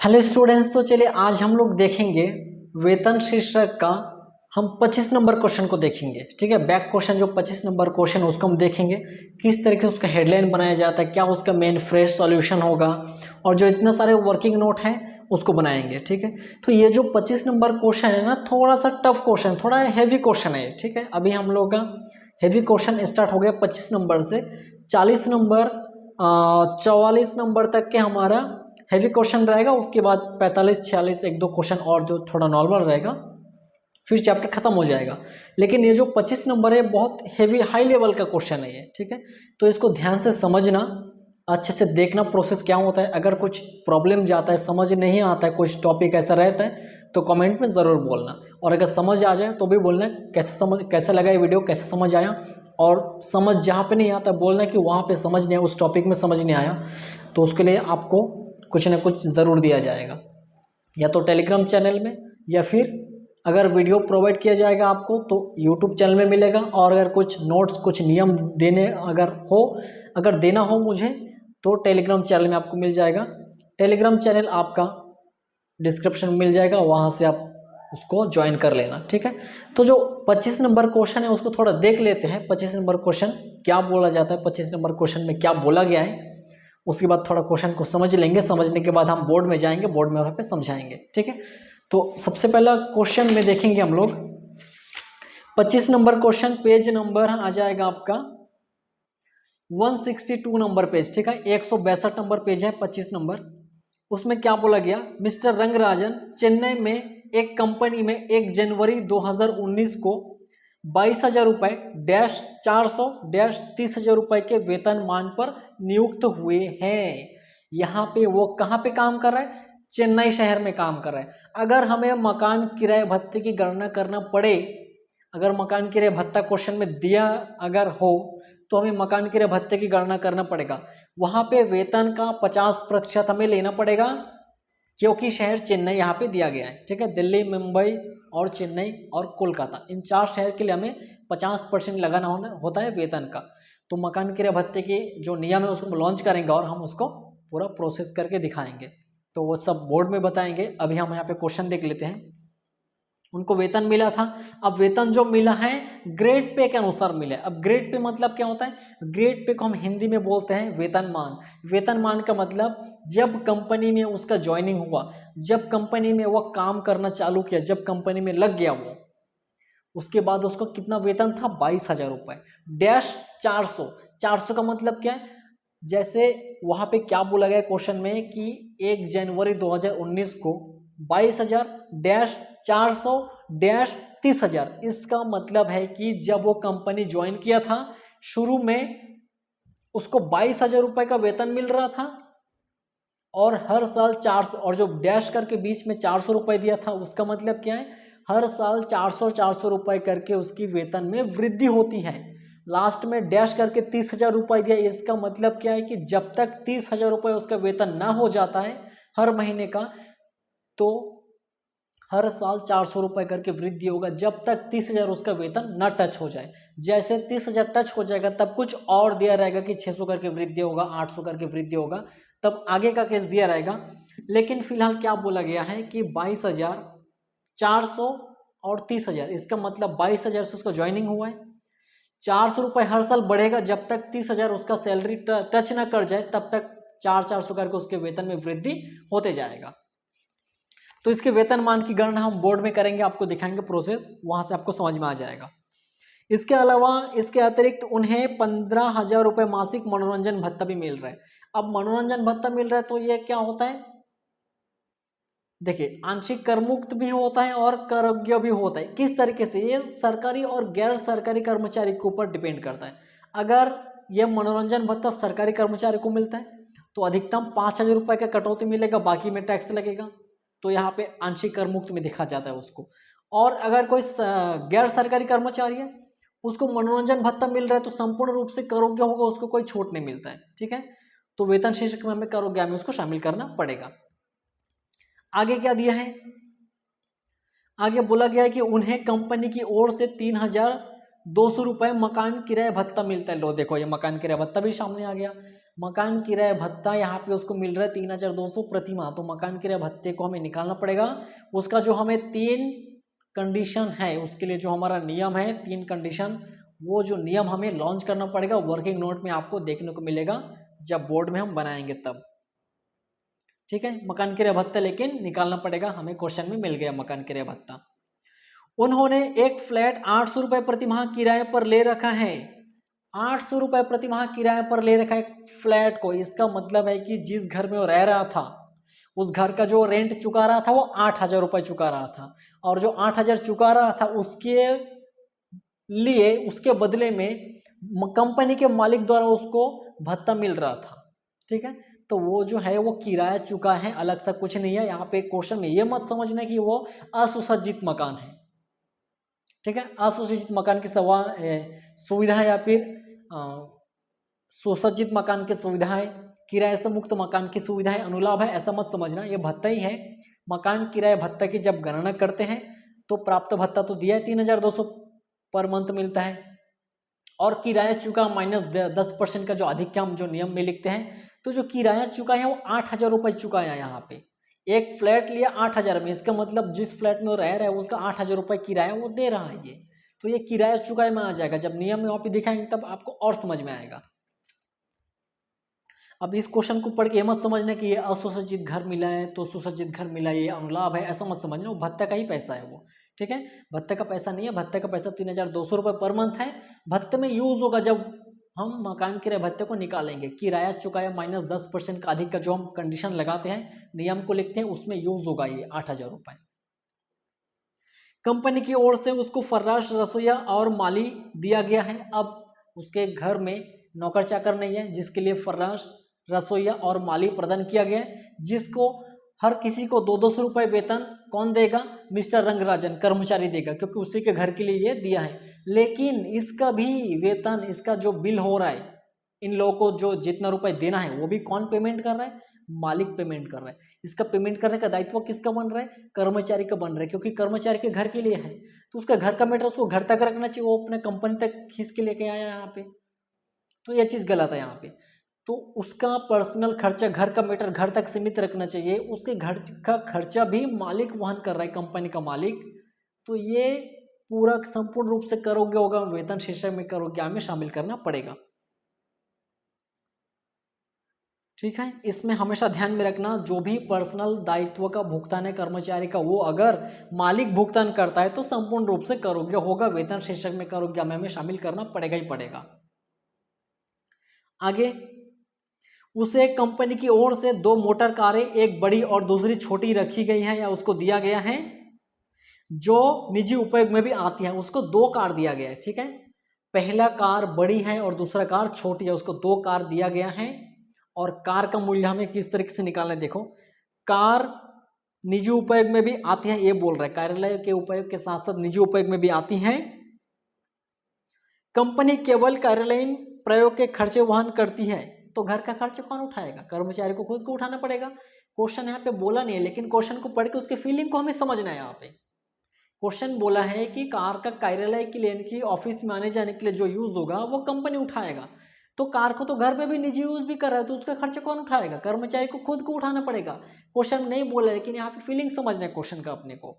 Hello students, तो चलिए आज हम लोग देखेंगे वेतन शीर्षक का हम 25 नंबर क्वेश्चन को देखेंगे। ठीक है, बैक क्वेश्चन जो 25 नंबर क्वेश्चन है उसको हम देखेंगे किस तरीके से उसका हेडलाइन बनाया जाता है, क्या उसका मेन फ्रेश सॉल्यूशन होगा और जो इतने सारे वर्किंग नोट हैं उसको बनाएंगे। ठीक है, तो ये जो 25 नंबर क्वेश्चन है ना, थोड़ा सा टफ क्वेश्चन, थोड़ा हैवी क्वेश्चन है। ठीक है, अभी हम लोग का हैवी क्वेश्चन स्टार्ट हो गया 25 नंबर से 40 नंबर 44 नंबर तक के हमारा हैवी क्वेश्चन रहेगा। उसके बाद 45 46 एक दो क्वेश्चन और जो थोड़ा नॉर्मल रहेगा, फिर चैप्टर खत्म हो जाएगा। लेकिन ये जो 25 नंबर है बहुत हैवी हाई लेवल का क्वेश्चन है ये। ठीक है, तो इसको ध्यान से समझना, अच्छे से देखना प्रोसेस क्या होता है। अगर कुछ प्रॉब्लम जाता है, समझ नहीं आता है, कुछ टॉपिक ऐसा रहता है तो कमेंट में ज़रूर बोलना, और अगर समझ आ जाए तो भी बोलना कैसे लगा ये वीडियो, कैसे समझ आया। और समझ जहाँ पे नहीं आता बोलना कि वहाँ पे समझ नहीं आया, उस टॉपिक में समझ नहीं आया, तो उसके लिए आपको कुछ ना कुछ ज़रूर दिया जाएगा, या तो टेलीग्राम चैनल में, या फिर अगर वीडियो प्रोवाइड किया जाएगा आपको तो यूट्यूब चैनल में मिलेगा। और अगर कुछ नोट्स, कुछ नियम देने अगर देना हो मुझे तो टेलीग्राम चैनल में आपको मिल जाएगा। टेलीग्राम चैनल आपका डिस्क्रिप्शन में मिल जाएगा, वहाँ से आप उसको ज्वाइन कर लेना। ठीक है, तो जो 25 नंबर क्वेश्चन है उसको थोड़ा देख लेते हैं। 25 नंबर क्वेश्चन क्या बोला जाता है, 25 नंबर क्वेश्चन में क्या बोला गया है, उसके बाद थोड़ा क्वेश्चन को समझ लेंगे। समझने के बाद हम बोर्ड में जाएंगे, बोर्ड में वहाँ पे समझाएंगे। ठीक है, तो सबसे पहला क्वेश्चन में देखेंगे हम लोग 25 नंबर क्वेश्चन, पेज नंबर आ जाएगा आपका 162 नंबर पेज। ठीक है, 162 नंबर पेज है 25 नंबर। उसमें क्या बोला गया, मिस्टर रंगराजन चेन्नई में एक कंपनी में 1 जनवरी 2019 को 22,000 रुपये डैश 400-30,000 रुपये के वेतनमान पर नियुक्त हुए हैं। यहाँ पे वो कहाँ पे काम कर रहा है, चेन्नई शहर में काम कर रहा है। अगर हमें मकान किराए भत्ते की गणना करना पड़े, अगर मकान किराए भत्ता क्वेश्चन में दिया अगर हो तो हमें मकान किराए भत्ते की गणना करना पड़ेगा। वहाँ पे वेतन का 50% हमें लेना पड़ेगा, क्योंकि शहर चेन्नई यहाँ पे दिया गया है। ठीक है, दिल्ली, मुंबई और चेन्नई और कोलकाता, इन 4 शहर के लिए हमें 50% लगाना होता है वेतन का। तो मकान किराए भत्ते के जो नियम है उसको लॉन्च करेंगे और हम उसको पूरा प्रोसेस करके दिखाएंगे, तो वो सब बोर्ड में बताएंगे। अभी हम यहाँ पे क्वेश्चन देख लेते हैं। उनको वेतन मिला था, अब वेतन जो मिला है ग्रेड पे के अनुसार मिला है। अब ग्रेड पे मतलब क्या होता है, ग्रेड पे को हम हिंदी में बोलते हैं वेतनमान। वेतनमान का मतलब जब कंपनी में उसका ज्वाइनिंग हुआ, जब कंपनी में वो काम करना चालू किया, जब कंपनी में लग गया वो, उसके बाद उसको कितना वेतन था, 22,000 रुपये डैश 400। 400 का मतलब क्या है, जैसे वहां पे क्या बोला गया क्वेश्चन में कि 1 जनवरी 2019 को 22,000 डैश 400 डैश 30,000। इसका मतलब है कि जब वो कंपनी ज्वाइन किया था शुरू में उसको 22,000 रुपये का वेतन मिल रहा था, और हर साल 400, और जो डैश करके बीच में 400 रुपये दिया था उसका मतलब क्या है, हर साल 400 रुपये करके उसकी वेतन में वृद्धि होती है। लास्ट में डैश करके 30,000 रुपये दिया, इसका मतलब क्या है कि जब तक 30,000 रुपये उसका वेतन ना हो जाता है हर महीने का, तो हर साल 400 रुपये करके वृद्धि होगा जब तक 30,000 उसका वेतन ना टच हो जाए। जैसे 30,000 टच हो जाएगा तब कुछ और दिया रहेगा कि 600 करके वृद्धि होगा, 800 करके वृद्धि होगा, तब आगे का केस दिया रहेगा। लेकिन फिलहाल क्या बोला गया है कि 22,000, 400 और 30,000, इसका मतलब 22,000 से उसका ज्वाइनिंग हुआ है। 400 रुपये हर साल बढ़ेगा जब तक 30,000 उसका सैलरी टच ना कर जाए, तब तक 400 करके उसके वेतन में वृद्धि होते जाएगा। तो इसके वेतनमान की गणना हम बोर्ड में करेंगे, आपको दिखाएंगे प्रोसेस, वहां से आपको समझ में आ जाएगा। इसके अलावा इसके अतिरिक्त उन्हें 15,000 रुपये मासिक मनोरंजन भत्ता भी मिल रहा है। अब मनोरंजन भत्ता मिल रहा है तो ये क्या होता है, देखिए आंशिक कर मुक्त भी होता है और करयोग्य भी होता है। किस तरीके से, ये सरकारी और गैर सरकारी कर्मचारी के ऊपर डिपेंड करता है। अगर ये मनोरंजन भत्ता सरकारी कर्मचारी को मिलता है तो अधिकतम 5,000 रुपये का कटौती मिलेगा, बाकी में टैक्स लगेगा, तो यहाँ पे आंशिक कर मुक्त में देखा जाता है उसको। और अगर कोई गैर सरकारी कर्मचारी है उसको मनोरंजन भत्ता मिल रहा है तो संपूर्ण रूप से करोग्य होगा, उसको कोई छूट नहीं मिलता है। ठीक है, तो वेतन शीर्षक में हमें करोग्य में उसको शामिल करना पड़ेगा। आगे क्या दिया है, आगे बोला गया है कि उन्हें कंपनी की ओर से 3,200 रुपये मकान किराया भत्ता मिलता है। लो देखो, ये मकान किराया भत्ता भी सामने आ गया। मकान किराया भत्ता यहाँ पे उसको मिल रहा है 3200 प्रति माह, तो मकान किराया भत्ते को हमें निकालना पड़ेगा। उसका जो हमें 3 कंडीशन है, उसके लिए जो हमारा नियम है 3 कंडीशन, वो जो नियम हमें लॉन्च करना पड़ेगा। वर्किंग नोट में आपको देखने को मिलेगा जब बोर्ड में हम बनाएंगे तब। ठीक है, मकान किराया भत्ता लेकिन निकालना पड़ेगा हमें, क्वेश्चन में मिल गया मकान किराया भत्ता। उन्होंने एक फ्लैट 800 रुपए प्रति माह किराए पर ले रखा है। 800 रुपए प्रति माह किराए पर ले रखा है फ्लैट को। इसका मतलब है कि जिस घर में वो रह रहा था, उस घर का जो रेंट चुका रहा था वो 8000 रुपए चुका रहा था, और जो 8000 चुका रहा था उसके लिए, उसके बदले में कंपनी के मालिक द्वारा उसको भत्ता मिल रहा था। ठीक है, तो वो जो है वो किराया चुका है, अलग सा कुछ नहीं है। यहाँ पे क्वेश्चन में ये मत समझना कि वो असुसज्जित मकान है। ठीक है, असुसज्जित मकान की सुविधा या फिर सुसज्जित मकान की सुविधाएं, किराए से मुक्त मकान की सुविधाएं अनुलाभ है, ऐसा मत समझना, ये भत्ता ही है। मकान किराया भत्ता की जब गणना करते हैं तो प्राप्त भत्ता तो दिया है 3200 पर मंथ मिलता है, और किराया चुका माइनस 10% का जो अधिक हम जो नियम में लिखते हैं, तो जो किराया चुका है वो 8000 रुपये चुका है। यहाँ पे एक फ्लैट लिया 8000 में, इसका मतलब जिस फ्लैट में वो रह रहा है उसका 8000 रुपये किराया वो दे रहा है। ये तो ये किराया चुकाए में आ जाएगा, जब नियम में वहाँ पे दिखाएंगे तब आपको और समझ में आएगा। अब इस क्वेश्चन को पढ़ के मत समझना कि ये असुसज्जित घर मिला है तो सुसज्जित घर मिला है, ये अनुलाभ है, ऐसा मत समझना। वो भत्ता का ही पैसा है वो। ठीक है, भत्ते का पैसा नहीं है, भत्ते का पैसा 3200 रुपये पर मंथ है। भत्ते में यूज होगा जब हम मकान किराए भत्ते को निकालेंगे। किराया चुकाया माइनस 10% का अधिक का जो हम कंडीशन लगाते हैं, नियम को लिखते हैं, उसमें यूज होगा ये 8000 रुपये। कंपनी की ओर से उसको फर्राश, रसोईया और माली दिया गया है। अब उसके घर में नौकर चाकर नहीं है, जिसके लिए फर्राश, रसोईया और माली प्रदान किया गया है, जिसको हर किसी को 200 रुपये वेतन कौन देगा? मिस्टर रंगराजन, कर्मचारी देगा, क्योंकि उसी के घर के लिए ये दिया है। लेकिन इसका भी वेतन, इसका जो बिल हो रहा है, इन लोगों को जो जितना रुपए देना है वो भी कौन पेमेंट कर रहा है? मालिक पेमेंट कर रहा है। इसका पेमेंट करने का दायित्व किसका बन रहा है? कर्मचारी का बन रहा है, क्योंकि कर्मचारी के घर के लिए है, तो उसका घर का मैटर उसको घर तक रखना चाहिए, वो अपने कंपनी तक खींच के लेके आया यहाँ पे, तो यह चीज गलत है यहाँ पे। तो उसका पर्सनल खर्चा, घर का मैटर घर तक सीमित रखना चाहिए। उसके घर का खर्चा भी मालिक वहन कर रहा है, कंपनी का मालिक। तो ये पूरा संपूर्ण रूप से करोगे होगा वेतन शीर्षक में करोगे हमें शामिल करना पड़ेगा। ठीक है, इसमें हमेशा ध्यान में रखना, जो भी पर्सनल दायित्व का भुगतान है कर्मचारी का, वो अगर मालिक भुगतान करता है तो संपूर्ण रूप से करोगे होगा वेतन शीर्षक में करोगे हमें शामिल करना पड़ेगा ही पड़ेगा। आगे, उसे कंपनी की ओर से 2 मोटर कारें, एक बड़ी और दूसरी छोटी रखी गई है या उसको दिया गया है, जो निजी उपयोग में भी आती है। उसको 2 कार दिया गया है। ठीक है, पहला कार बड़ी है और दूसरा कार छोटी है, उसको 2 कार दिया गया है। और कार का मूल्य हमें किस तरीके से निकालना है, देखो, कार निजी उपयोग में भी आती है, ये बोल रहा है, कार्यालय के उपयोग के साथ साथ निजी उपयोग में भी आती है। कंपनी केवल कार्यालयीन प्रयोग के खर्चे वहन करती है, तो घर का खर्च कौन उठाएगा? कर्मचारी को खुद को उठाना पड़ेगा। क्वेश्चन यहाँ पे बोला नहीं है, लेकिन क्वेश्चन को पढ़ के उसके फीलिंग को हमें समझना है। यहाँ पे क्वेश्चन बोला है कि कार का कार्यालय के लिए, कि ऑफिस में आने जाने के लिए जो यूज होगा वो कंपनी उठाएगा, तो कार को तो घर पे भी निजी यूज भी कर रहा है, तो उसका खर्चा कौन उठाएगा? कर्मचारी को खुद को उठाना पड़ेगा। क्वेश्चन नहीं बोला, लेकिन यहाँ पे फीलिंग समझना है क्वेश्चन का अपने को।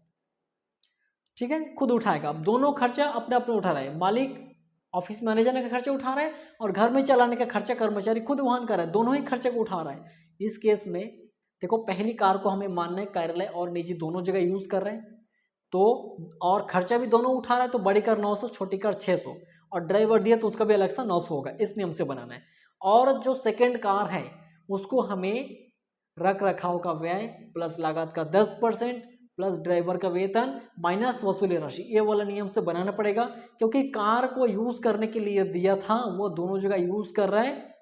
ठीक है, खुद उठाएगा। अब दोनों खर्चा अपने अपने उठा रहे हैं, मालिक ऑफिस में आने जाने का खर्चा उठा रहा है और घर में चलाने का खर्चा कर्मचारी खुद वहन कर रहा है, दोनों ही खर्चे को उठा रहा है। इस केस में देखो, पहली कार को हमें मानना है कार्यालय और निजी दोनों जगह यूज कर रहे हैं, तो और खर्चा भी दोनों उठा रहा है, तो बड़ी कार 900, छोटी कार 600, और ड्राइवर दिया तो उसका भी अलग सा 900 होगा। इस नियम से बनाना है। और जो सेकेंड कार है उसको हमें रख रखाव का व्यय प्लस लागत का 10% प्लस ड्राइवर का वेतन माइनस वसूली राशि, ये वाला नियम से बनाना पड़ेगा, क्योंकि कार को यूज करने के लिए दिया था, वो दोनों जगह यूज कर रहा है।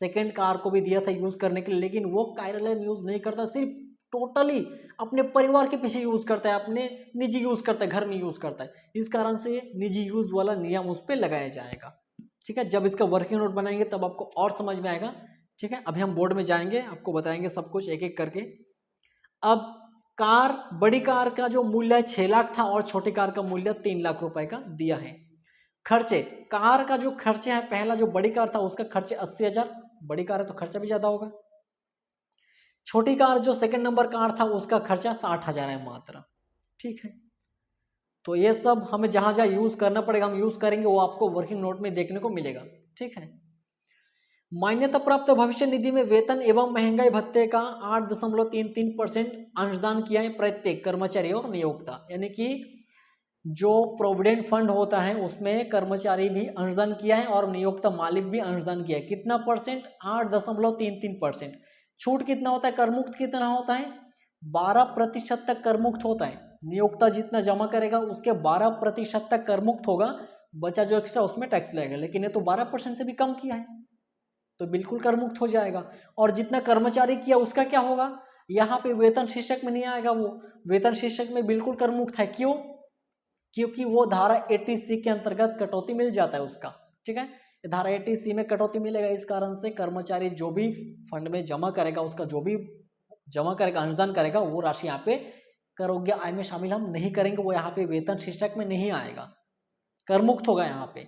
सेकेंड कार को भी दिया था यूज करने के लिए, लेकिन वो कार्यालय में यूज नहीं करता, सिर्फ टोटली अपने परिवार के पीछे यूज करता है, अपने निजी यूज करता है, घर में यूज करता है। इस कारण से निजी यूज वाला नियम उस पर लगाया जाएगा। ठीक है, जब इसका वर्किंग नोट बनाएंगे तब आपको और समझ में आएगा। ठीक है, अभी हम बोर्ड में जाएंगे, आपको बताएंगे सब कुछ एक एक करके। अब कार, बड़ी कार का जो मूल्य 6 लाख था और छोटी कार का मूल्य 3 लाख रुपए का दिया है। खर्चे, कार का जो खर्चे है, पहला जो बड़ी कार था उसका खर्चे 80,000 बड़ी कार है तो खर्चा भी ज़्यादा होगा। छोटी कार जो सेकंड नंबर कार था उसका खर्चा 60,000 है मात्र। ठीक है, तो ये सब हमें जहाँ जहाँ यूज़ करना पड़ेगा हम यूज़ करेंगे, वो आपको वर्किंग नोट में देखने को मिलेगा। ठीक है, मान्यता प्राप्त भविष्य निधि में वेतन एवं महंगाई भत्ते का 8.33% अंशदान किया है प्रत्येक कर्मचारी और नियोक्ता। यानी कि जो प्रोविडेंट फंड होता है उसमें कर्मचारी भी अंशदान किया है और नियोक्ता मालिक भी अंशदान किया है। कितना परसेंट? 8.33%। छूट कितना होता है? करमुक्त कितना होता है? 12% तक करमुक्त होता है। नियोक्ता जितना जमा करेगा उसके 12% तक करमुक्त होगा, बचा जो एक्स्ट्रा उसमें टैक्स लगेगा। लेकिन ये तो 12% से भी कम किया है तो बिल्कुल करमुक्त हो जाएगा। और जितना कर्मचारी किया उसका क्या होगा? यहाँ पे वेतन शीर्षक में नहीं आएगा, वो वेतन शीर्षक में बिल्कुल करमुक्त है। क्यों? क्योंकि वो धारा 80C के अंतर्गत कटौती मिल जाता है उसका। ठीक है, धारा 80C में कटौती मिलेगा। इस कारण से कर्मचारी जो भी फंड में जमा करेगा, उसका जो भी जमा करेगा, अंशदान करेगा, वो राशि यहाँ पे करोग्य आय में शामिल हम नहीं करेंगे, वो यहाँ पे वेतन शीर्षक में नहीं आएगा, करमुक्त होगा। यहाँ पे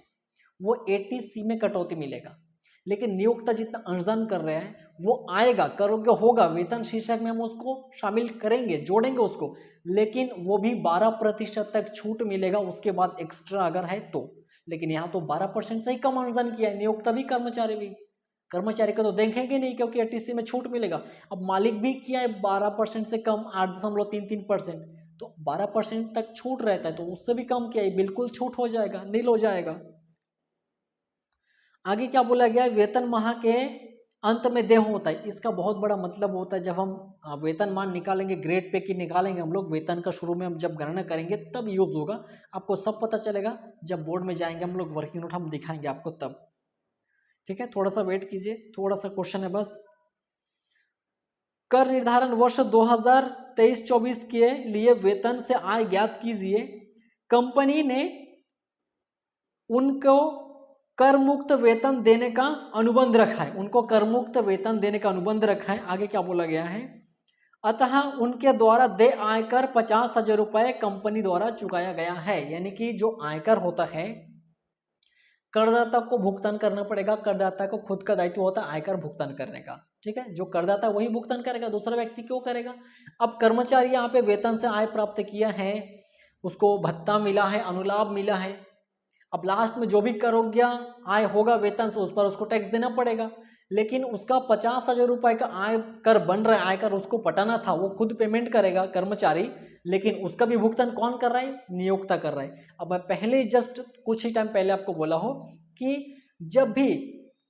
वो 80C में कटौती मिलेगा। लेकिन नियोक्ता जितना अंशदान कर रहे हैं वो आएगा, करोग्य होगा, वेतन शीर्षक में हम उसको शामिल करेंगे, जोड़ेंगे उसको, लेकिन वो भी 12% तक छूट मिलेगा उसके बाद एक्स्ट्रा अगर है तो। लेकिन यहाँ तो 12% से ही कम अंशदान किया है नियोक्ता भी कर्मचारी भी। कर्मचारी को तो देखेंगे नहीं क्योंकि 80C में छूट मिलेगा। अब मालिक भी किया है 12% से कम 8.33%, तो 12% तक छूट रहता है, तो उससे भी कम किया है, बिल्कुल छूट हो जाएगा, नील हो जाएगा। आगे क्या बोला गया है? वेतन माह के अंत में देय होता है। इसका बहुत बड़ा मतलब होता है जब हम वेतनमान निकालेंगे, ग्रेड पे की निकालेंगे हम लोग, वेतन का शुरू में हम जब गणना करेंगे तब यूज होगा। आपको सब पता चलेगा जब बोर्ड में जाएंगे हम लोग, वर्किंग नोट हम दिखाएंगे आपको तब। ठीक है, थोड़ा सा वेट कीजिए, थोड़ा सा क्वेश्चन है बस। कर निर्धारण वर्ष 2023-24 के लिए वेतन से आय ज्ञात कीजिए। कंपनी ने उनको कर मुक्त वेतन देने का अनुबंध रखा है, उनको कर मुक्त वेतन देने का अनुबंध रखा है। आगे क्या बोला गया है? अतः उनके द्वारा देय आयकर 50,000 रुपए कंपनी द्वारा चुकाया गया है। यानी कि जो आयकर होता है करदाता को भुगतान करना पड़ेगा, करदाता को खुद का दायित्व होता है आयकर भुगतान करने का। ठीक है, जो करदाता वही भुगतान करेगा, दूसरा व्यक्ति क्यों करेगा? अब कर्मचारी यहाँ पे वेतन से आय प्राप्त किया है, उसको भत्ता मिला है, अनुलाभ मिला है, अब लास्ट में जो भी करोग्य आय होगा वेतन से उस पर उसको टैक्स देना पड़ेगा। लेकिन उसका 50,000 रुपए का आय कर बन रहा है, आयकर उसको पटाना था, वो खुद पेमेंट करेगा कर्मचारी, लेकिन उसका भी भुगतान कौन कर रहा है? नियोक्ता कर रहा है। अब मैं पहले जस्ट कुछ ही टाइम पहले आपको बोला हो कि जब भी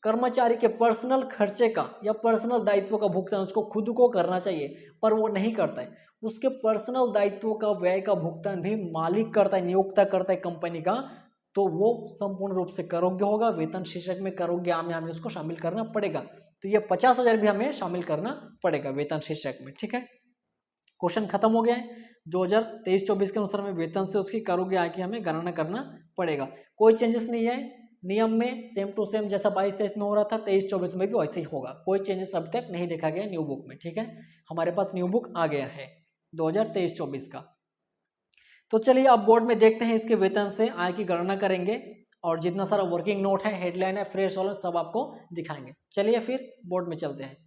कर्मचारी के पर्सनल खर्चे का या पर्सनल दायित्व का भुगतान उसको खुद को करना चाहिए, पर वो नहीं करता है। उसके पर्सनल दायित्व का व्यय का भुगतान भी मालिक करता है, नियोक्ता करता है कंपनी का, तो वो संपूर्ण रूप से करोग्य होगा। वेतन शीर्षक में करोग्य आय में हमें उसको शामिल करना पड़ेगा। तो ये 50,000 भी हमें शामिल करना पड़ेगा वेतन शीर्षक में। ठीक है, क्वेश्चन खत्म हो गया है। 2023-24 के अनुसार हमें वेतन से उसकी करोग्य आय की हमें गणना करना पड़ेगा। कोई चेंजेस नहीं है नियम में, सेम टू सेम जैसा 22-23 में हो रहा था 23-24 में भी वैसे ही होगा। कोई चेंजेस अभी तक नहीं देखा गया न्यू बुक में। ठीक है, हमारे पास न्यू बुक आ गया है 2023-24 का। तो चलिए अब बोर्ड में देखते हैं, इसके वेतन से आय की गणना करेंगे और जितना सारा वर्किंग नोट है, हेडलाइन है, फ्रेश वाला सब आपको दिखाएंगे। चलिए फिर बोर्ड में चलते हैं।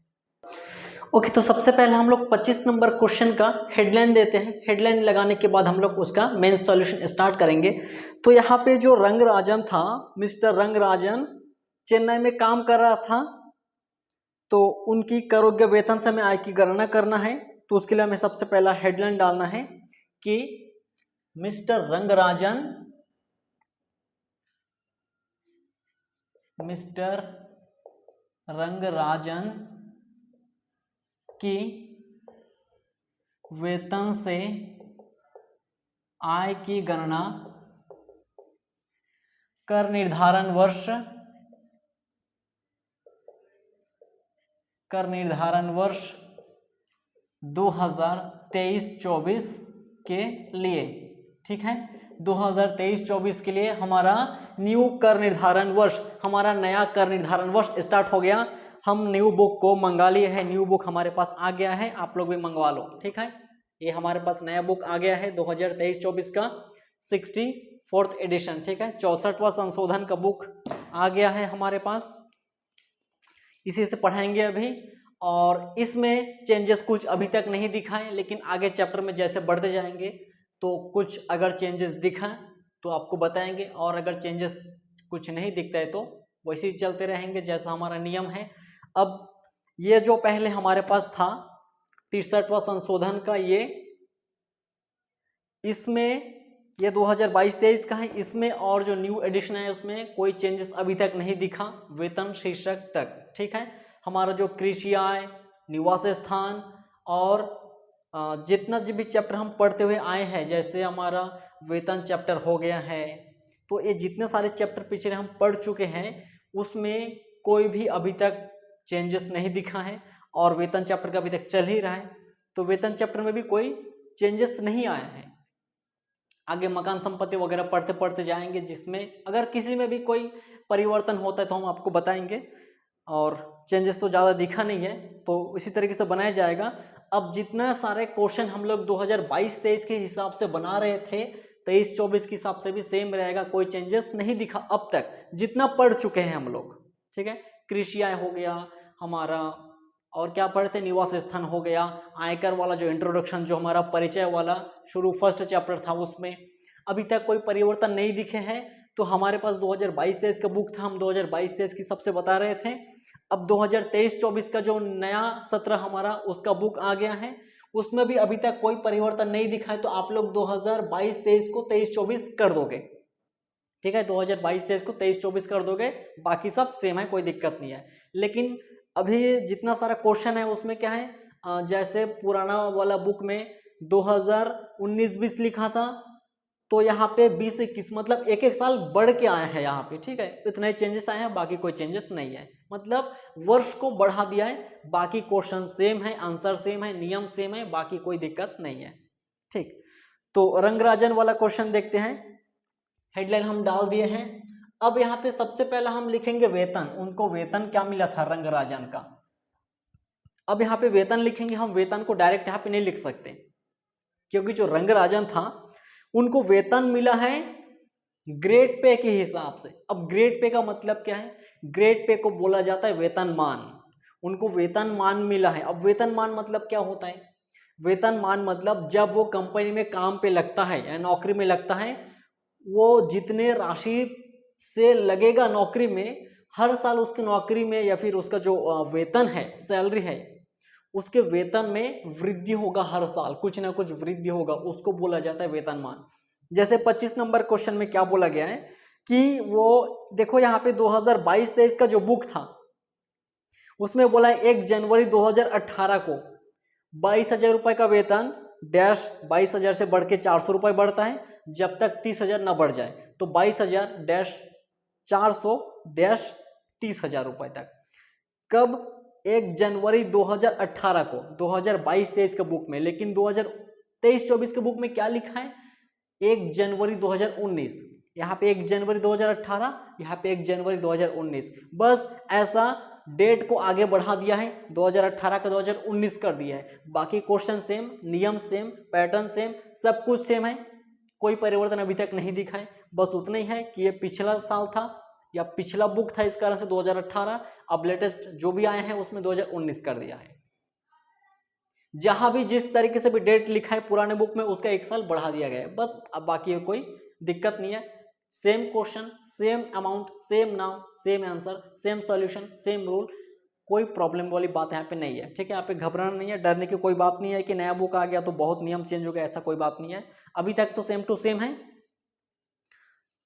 ओके, तो सबसे पहले हम लोग 25 नंबर क्वेश्चन का हेडलाइन देते हैं। हेडलाइन लगाने के बाद हम लोग उसका मेन सॉल्यूशन स्टार्ट करेंगे। तो यहाँ पे जो रंगराजन था, मिस्टर रंगराजन चेन्नई में काम कर रहा था, तो उनकी करोग्य वेतन से हमें आय की गणना करना है। तो उसके लिए हमें सबसे पहला हेडलाइन डालना है कि मिस्टर रंगराजन की वेतन से आय की गणना कर निर्धारण वर्ष 2023-24 के लिए। ठीक है, 2023-24 के लिए हमारा न्यू कर निर्धारण वर्ष, हमारा नया कर निर्धारण वर्ष स्टार्ट हो गया। हम न्यू बुक को मंगा लिए हैं, न्यू बुक हमारे पास आ गया है, आप लोग भी मंगवा लो। ठीक है, ये हमारे पास नया बुक आ गया है 2023-24 का 64th एडिशन। ठीक है, 64वां संशोधन का बुक आ गया है हमारे पास। इसी से पढ़ाएंगे अभी। और इसमें चेंजेस कुछ अभी तक नहीं दिखाए, लेकिन आगे चैप्टर में जैसे बढ़ते जाएंगे तो कुछ अगर चेंजेस दिखाएं तो आपको बताएंगे, और अगर चेंजेस कुछ नहीं दिखता है तो वैसे ही चलते रहेंगे जैसा हमारा नियम है। अब ये जो पहले हमारे पास था 63वां संशोधन का, इसमें ये 2022-23 का है। इसमें और जो न्यू एडिशन है उसमें कोई चेंजेस अभी तक नहीं दिखा वेतन शीर्षक तक, ठीक है। हमारा जो कृषि आय, निवास स्थान और जितना भी चैप्टर हम पढ़ते हुए आए हैं, जैसे हमारा वेतन चैप्टर हो गया है, तो ये जितने सारे चैप्टर पिछले हम पढ़ चुके हैं उसमें कोई भी अभी तक चेंजेस नहीं दिखा है, और वेतन चैप्टर का अभी तक चल ही रहा है, तो वेतन चैप्टर में भी कोई चेंजेस नहीं आया है। आगे मकान संपत्ति वगैरह पढ़ते पढ़ते जाएंगे, जिसमें अगर किसी में भी कोई परिवर्तन होता है तो हम आपको बताएंगे, और चेंजेस तो ज़्यादा दिखा नहीं है तो इसी तरीके से बनाया जाएगा। अब जितना सारे क्वेश्चन हम लोग 2022-23 के हिसाब से बना रहे थे, 23-24 के हिसाब से भी सेम रहेगा, कोई चेंजेस नहीं दिखा अब तक जितना पढ़ चुके हैं हम लोग, ठीक है। कृषि आय हो गया हमारा, और क्या पढ़ते, निवास स्थान हो गया, आयकर वाला जो इंट्रोडक्शन, जो हमारा परिचय वाला शुरू फर्स्ट चैप्टर था, उसमें अभी तक कोई परिवर्तन नहीं दिखे हैं। तो हमारे पास 2022-23 का बुक था, हम 2022-23 की सबसे बता रहे थे। अब 2023-24 का जो नया सत्र हमारा उसका बुक आ गया है, उसमें भी अभी तक कोई परिवर्तन नहीं दिखा है, तो आप लोग 2022-23 को 23-24 कर दोगे, ठीक है। 2022-23 को 23-24 कर दोगे, बाकी सब सेम है, कोई दिक्कत नहीं है। लेकिन अभी जितना सारा क्वेश्चन है उसमें क्या है, जैसे पुराना वाला बुक में 2019-20 लिखा था, तो यहाँ पे 20-21 मतलब एक एक साल बढ़ के आया है यहाँ पे, ठीक है। इतने चेंजेस आए हैं, बाकी कोई चेंजेस नहीं है, मतलब वर्ष को बढ़ा दिया है, बाकी क्वेश्चन सेम है, आंसर सेम है, नियम सेम है, बाकी कोई दिक्कत नहीं है, ठीक। तो रंगराजन वाला क्वेश्चन देखते हैं, हेडलाइन हम डाल दिए हैं। अब यहाँ पे सबसे पहला हम लिखेंगे वेतन, उनको वेतन क्या मिला था रंगराजन का। अब यहाँ पे वेतन लिखेंगे हम, वेतन को डायरेक्ट यहाँ पे नहीं लिख सकते, क्योंकि जो रंगराजन था उनको वेतन मिला है ग्रेड पे के हिसाब से। अब ग्रेड पे का मतलब क्या है, ग्रेड पे को बोला जाता है वेतनमान, उनको वेतनमान मिला है। अब वेतनमान मतलब क्या होता है, वेतनमान मतलब जब वो कंपनी में काम पे लगता है या नौकरी में लगता है, वो जितने राशि से लगेगा नौकरी में, हर साल उसकी नौकरी में या फिर उसका जो वेतन है, सैलरी है, उसके वेतन में वृद्धि होगा, हर साल कुछ ना कुछ वृद्धि होगा, उसको बोला जाता है वेतनमान। जैसे 25 नंबर क्वेश्चन में क्या बोला गया है कि वो देखो यहाँ पे 2022-23 का जो बुक था उसमें बोला है 1 जनवरी 2018 को 22,000 रुपए का वेतन डैश 22,000 से बढ़ के 400 रुपए बढ़ता है, जब तक 30,000 ना बढ़ जाए, तो 22,000 डैश 400 डैश 30,000 रुपए तक। कब, 1 जनवरी 2018 को 2022-23 के बुक में, लेकिन 2023-24 के बुक में क्या लिखा है, 1 जनवरी 2019। यहाँ पे 1 जनवरी 2018, यहाँ पे 1 जनवरी 2019, बस ऐसा डेट को आगे बढ़ा दिया है, 2018 का 2019 कर दिया है। बाकी क्वेश्चन सेम, नियम सेम, पैटर्न सेम, सब कुछ सेम है, कोई परिवर्तन अभी तक नहीं दिखा है। बस उतना ही है कि ये पिछला साल था या पिछला बुक था, इस कारण से 2018, अब लेटेस्ट जो भी आए हैं उसमें 2019 कर दिया है। जहां भी जिस तरीके से भी डेट लिखा है पुराने बुक में, उसका एक साल बढ़ा दिया गया है, बस। अब बाकी कोई दिक्कत नहीं है, same question, same amount, same नाम, same answer, same solution, same rule, कोई प्रॉब्लम वाली बात यहाँ पे नहीं है, ठीक है। यहाँ पे घबराना नहीं है, डरने की कोई बात नहीं है कि नया बुक आ गया तो बहुत नियम चेंज हो गया, ऐसा कोई बात नहीं है, अभी तक तो सेम टू सेम है।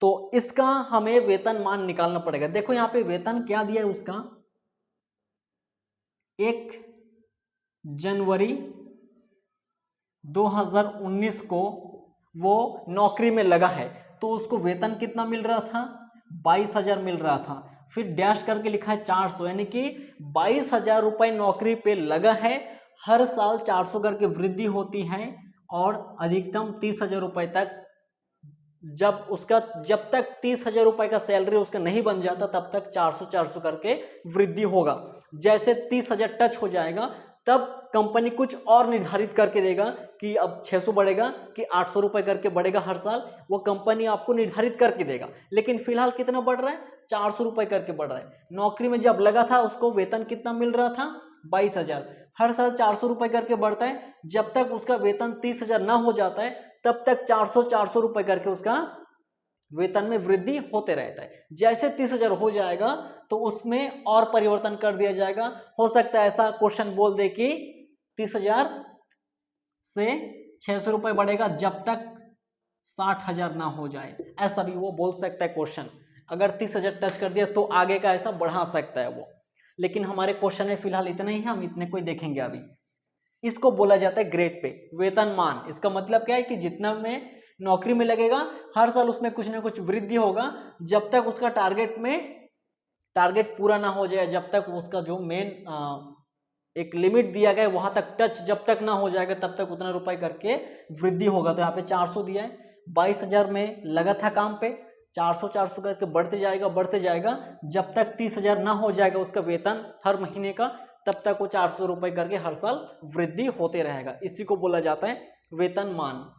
तो इसका हमें वेतन मान निकालना पड़ेगा। देखो यहाँ पे वेतन क्या दिया है उसका, 1 जनवरी 2019 को वो नौकरी में लगा है, तो उसको वेतन कितना मिल रहा था, 22,000 मिल रहा था। फिर डैश करके लिखा है 400, यानी कि 22,000 रुपए नौकरी पे लगा है, हर साल 400 करके वृद्धि होती है, और अधिकतम 30,000 रुपए तक, जब तक 30,000 रुपए का सैलरी उसका नहीं बन जाता तब तक 400 करके वृद्धि होगा। जैसे 30,000 टच हो जाएगा तब कंपनी कुछ और निर्धारित करके देगा कि अब 600 बढ़ेगा कि 800 रुपए करके बढ़ेगा हर साल, वो कंपनी आपको निर्धारित करके देगा। लेकिन फिलहाल कितना बढ़ रहा है, 400 रुपए करके बढ़ रहा है। नौकरी में जब लगा था उसको वेतन कितना मिल रहा था, 22,000। हर साल 400 रुपए करके बढ़ता है, जब तक उसका वेतन 30,000 ना हो जाता है तब तक 400 रुपए करके उसका वेतन में वृद्धि होते रहता है। जैसे 30,000 हो जाएगा तो उसमें और परिवर्तन कर दिया जाएगा। हो सकता है ऐसा क्वेश्चन बोल दे कि 30,000 से 600 रुपए बढ़ेगा जब तक 60,000 ना हो जाए, ऐसा भी वो बोल सकता है क्वेश्चन। अगर 30,000 टच कर दिया तो आगे का ऐसा बढ़ा सकता है वो। लेकिन हमारे क्वेश्चन में फिलहाल इतना ही है, हम इतने को ही देखेंगे अभी। इसको बोला जाता है ग्रेड पे, वेतनमान। इसका मतलब क्या है कि जितना में नौकरी में लगेगा हर साल उसमें कुछ ना कुछ वृद्धि होगा जब तक उसका टारगेट पूरा ना हो जाए, जब तक उसका जो मेन एक लिमिट दिया गया है वहां तक टच जब तक ना हो जाएगा तब तक उतना रुपए करके वृद्धि होगा। तो यहाँ पे 400 दिया है, 22,000 में लगा था काम पे, 400 करके बढ़ते जाएगा जब तक 30,000 ना हो जाएगा उसका वेतन हर महीने का, तब तक वो 400 रुपए करके हर साल वृद्धि होते रहेगा। इसी को बोला जाता है वेतनमान।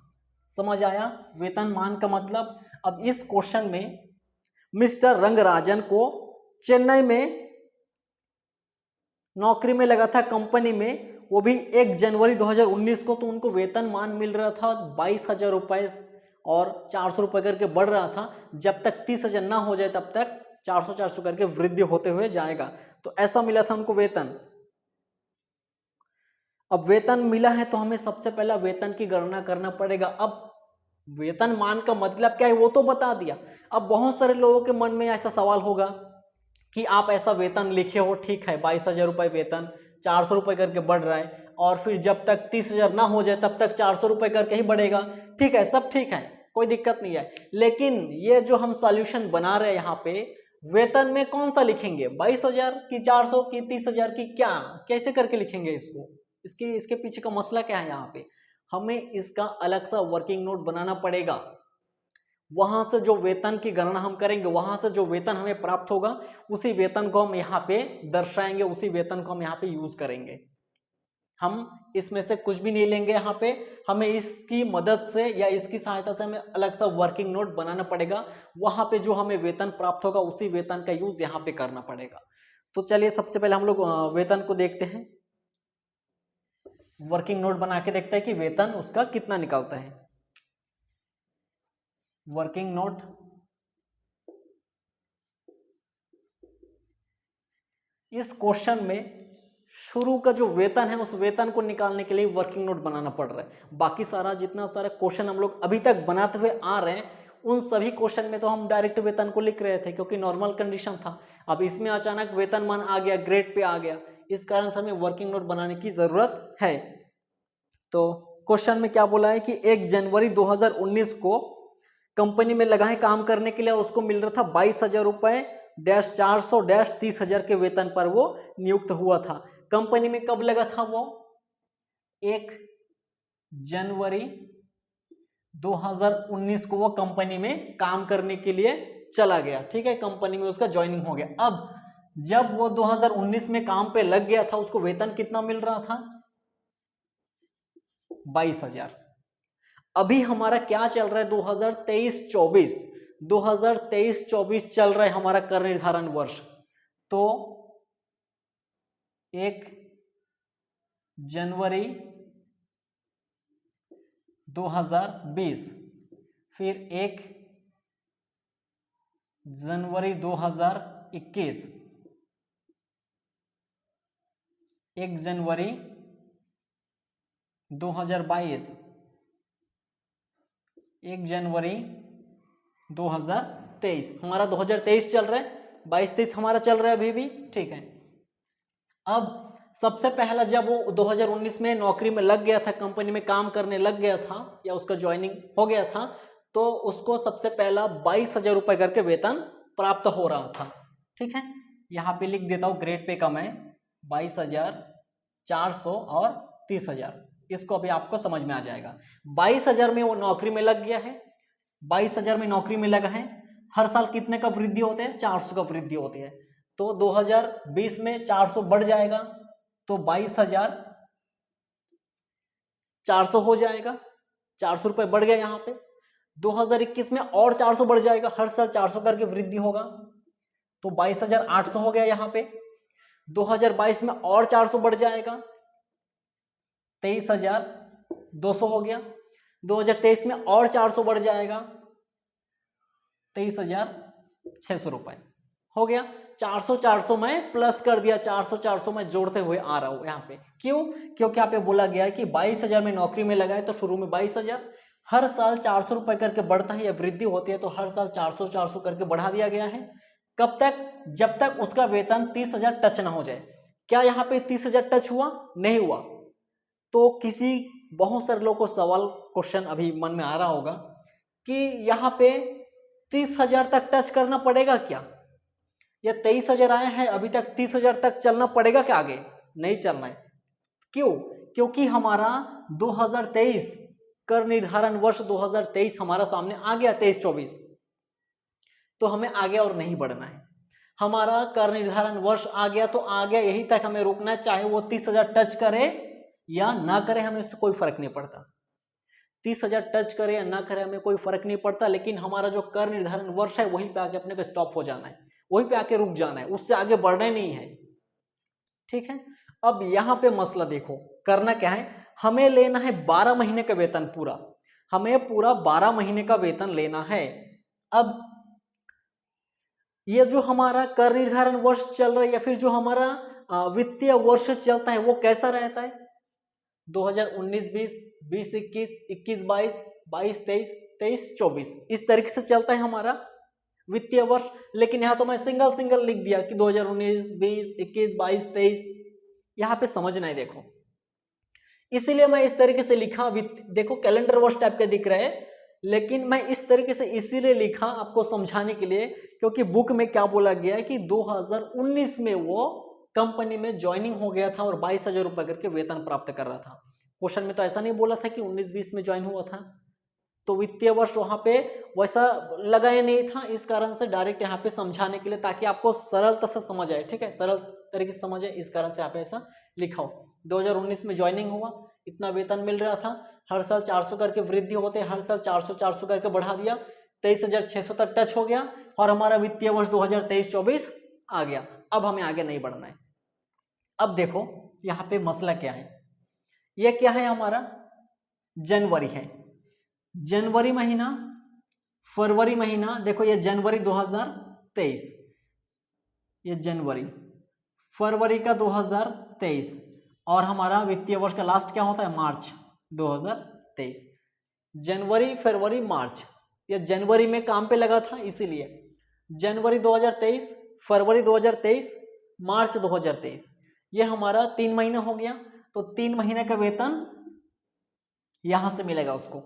समझ आया वेतनमान का मतलब। अब इस क्वेश्चन में मिस्टर रंगराजन को चेन्नई में नौकरी में लगा था कंपनी में, वो भी 1 जनवरी 2019 को। तो उनको वेतनमान मिल रहा था 22,000 रुपए और 400 रुपए करके बढ़ रहा था। जब तक 30,000 ना हो जाए तब तक 400 करके वृद्धि होते हुए जाएगा। तो ऐसा मिला था उनको वेतन। अब वेतन मिला है तो हमें सबसे पहला वेतन की गणना करना पड़ेगा। अब वेतनमान का मतलब क्या है वो तो बता दिया। अब बहुत सारे लोगों के मन में ऐसा सवाल होगा कि आप ऐसा वेतन लिखे हो, ठीक है 22,000 रुपए वेतन, 400 रुपए करके बढ़ रहा है, और फिर जब तक 30,000 ना हो जाए तब तक 400 रुपए करके ही बढ़ेगा। ठीक है, सब ठीक है, कोई दिक्कत नहीं है। लेकिन ये जो हम सॉल्यूशन बना रहे हैं यहाँ पे, वेतन में कौन सा लिखेंगे, 22,000 की 400 की 30,000 की, क्या कैसे करके लिखेंगे इसको? इसके पीछे का मसला क्या है? यहाँ पे हमें इसका अलग सा वर्किंग नोट बनाना पड़ेगा। वहां से जो वेतन की गणना हम करेंगे, वहां से जो वेतन हमें प्राप्त होगा उसी वेतन को हम यहाँ पे दर्शाएंगे, उसी वेतन को हम यहाँ पे यूज करेंगे। हम इसमें से कुछ भी नहीं लेंगे यहाँ पे। हमें इसकी मदद से या इसकी सहायता से हमें अलग सा वर्किंग नोट बनाना पड़ेगा। वहां पे जो हमें वेतन प्राप्त होगा उसी वेतन का यूज यहाँ पे करना पड़ेगा। तो चलिए सबसे पहले हम लोग वेतन को देखते हैं, वर्किंग नोट बना के देखते हैं कि वेतन उसका कितना निकलता है। वर्किंग नोट, इस क्वेश्चन में शुरू का जो वेतन है उस वेतन को निकालने के लिए वर्किंग नोट बनाना पड़ रहा है। बाकी सारा जितना सारा क्वेश्चन हम लोग अभी तक बनाते हुए आ रहे हैं उन सभी क्वेश्चन में तो हम डायरेक्ट वेतन को लिख रहे थे क्योंकि नॉर्मल कंडीशन था। अब इसमें अचानक वेतनमान आ गया, ग्रेड पे आ गया, इस कारण से हमें वर्किंग नोट बनाने की जरूरत है। तो क्वेश्चन में क्या बोला है कि 1 जनवरी 2019 को कंपनी में लगा है काम करने के लिए, उसको मिल रहा था 22,000 रुपए डैश 400 डैश 30,000 के वेतन पर वो नियुक्त हुआ था। कंपनी में कब लगा था वो? 1 जनवरी 2019 को वो कंपनी में काम करने के लिए चला गया। ठीक है, कंपनी में उसका ज्वाइनिंग हो गया। अब जब वो 2019 में काम पे लग गया था उसको वेतन कितना मिल रहा था? 22,000। अभी हमारा क्या चल रहा है? 2023-24 2023-24 चल रहा है हमारा कर निर्धारण वर्ष। तो 1 जनवरी 2020, फिर 1 जनवरी 2021, 1 जनवरी 2022, 1 जनवरी 2023। हमारा 2023 चल रहा है, 22-23 हमारा चल रहा है अभी भी। ठीक है, अब सबसे पहला जब वो 2019 में नौकरी में लग गया था, कंपनी में काम करने लग गया था या उसका ज्वाइनिंग हो गया था, तो उसको सबसे पहला 22,000 रुपए करके वेतन प्राप्त हो रहा था। ठीक है, यहाँ पे लिख देता हूँ, ग्रेड पे कम है 22,400 और 30,000। इसको अभी आपको समझ में आ जाएगा। 22,000 में वो नौकरी में लग गया है, 22,000 में नौकरी में लगा है। हर साल कितने का वृद्धि होते हैं? 400 का वृद्धि होती है। तो 2020 में 400 बढ़ जाएगा तो 22,000 400 हो जाएगा, 400 रुपए बढ़ गया यहाँ पे। 2021 में और 400 बढ़ जाएगा, हर साल 400 करके वृद्धि होगा, तो 22,800 हो गया यहाँ पे। 2022 में और 400 बढ़ जाएगा, 23,200 हो गया। 2023 में और 400 बढ़ जाएगा, 23,600 रुपए हो गया। 400 400 में प्लस कर दिया, 400 400 में जोड़ते हुए आ रहा हूं यहाँ पे। क्यों? क्योंकि यहाँ पे बोला गया है कि 22,000 में नौकरी में लगाए तो शुरू में 22,000, हर साल 400 रुपए करके बढ़ता है या वृद्धि होती है, तो हर साल 400 400 करके बढ़ा दिया गया है। कब तक? जब तक उसका वेतन 30,000 टच ना हो जाए। क्या यहाँ पे 30,000 टच हुआ? नहीं हुआ। तो किसी बहुत सारे लोगों को सवाल क्वेश्चन अभी मन में आ रहा होगा कि यहाँ पे 30,000 तक टच करना पड़ेगा क्या, या 23,000 आए हैं अभी तक 30,000 तक चलना पड़ेगा क्या? आगे नहीं चलना है। क्यों? क्योंकि हमारा 2023 कर निर्धारण वर्ष 2023 हमारा सामने आ गया, 23-24, तो हमें आगे और नहीं बढ़ना है। हमारा कर निर्धारण वर्ष आ गया तो आ गया, यही तक हमें रुकना है, चाहे वो 30,000 टच करे या ना करे, हमें इससे कोई फर्क नहीं पड़ता। 30,000 टच करे या ना करे हमें कोई फर्क नहीं पड़ता, लेकिन हमारा जो कर निर्धारण वर्ष है वहीं पे आके अपने को स्टॉप हो जाना है, वहीं पे आके रुक जाना है, उससे आगे बढ़ना ही नहीं है। ठीक है, अब यहां पे मसला देखो, करना क्या है, हमें लेना है 12 महीने का वेतन पूरा, हमें पूरा 12 महीने का वेतन लेना है। अब ये जो हमारा कर निर्धारण वर्ष चल रहा है या फिर जो हमारा वित्तीय वर्ष चलता है वो कैसा रहता है? 2019-20, 20-21, 21-22, 22-23, 23-24, इस तरीके से चलता है हमारा वित्तीय वर्ष। लेकिन यहाँ तो मैं सिंगल सिंगल लिख दिया कि 2019, 20, 21, 22, 23, यहाँ पे समझना है देखो, इसीलिए मैं इस तरीके से लिखा। देखो कैलेंडर वर्ष टाइप का दिख रहा है, लेकिन मैं इस तरीके से इसीलिए लिखा आपको समझाने के लिए, क्योंकि बुक में क्या बोला गया है कि 2019 में वो कंपनी में ज्वाइनिंग हो गया था और 22,000 रुपए करके वेतन प्राप्त कर रहा था। क्वेश्चन में तो ऐसा नहीं बोला था कि 19-20 में ज्वाइन हुआ था, तो वित्तीय वर्ष वहां पे वैसा लगाया नहीं था, इस कारण से डायरेक्ट यहाँ पे समझाने के लिए, ताकि आपको सरलता से समझ आए। ठीक है, सरल तरीके से समझ आए, इस कारण से यहाँ पे ऐसा लिखा हो। 2019 में ज्वाइनिंग हुआ, इतना वेतन मिल रहा था, हर साल 400 करके वृद्धि होते, हर साल 400 400 करके बढ़ा दिया, 23,600 तक टच हो गया और हमारा वित्तीय वर्ष 2023-24 आ गया। अब हमें आगे नहीं बढ़ना है। अब देखो यहाँ पे मसला क्या है, ये क्या है, हमारा जनवरी है, जनवरी महीना, फरवरी महीना, देखो ये जनवरी 2023, ये जनवरी, फरवरी का 2023, और हमारा वित्तीय वर्ष का लास्ट क्या होता है, मार्च 2023। जनवरी, फरवरी, मार्च, ये जनवरी में काम पे लगा था, इसीलिए जनवरी 2023, फरवरी 2023, मार्च 2023, ये हमारा 3 महीना हो गया। तो 3 महीने का वेतन यहां से मिलेगा उसको,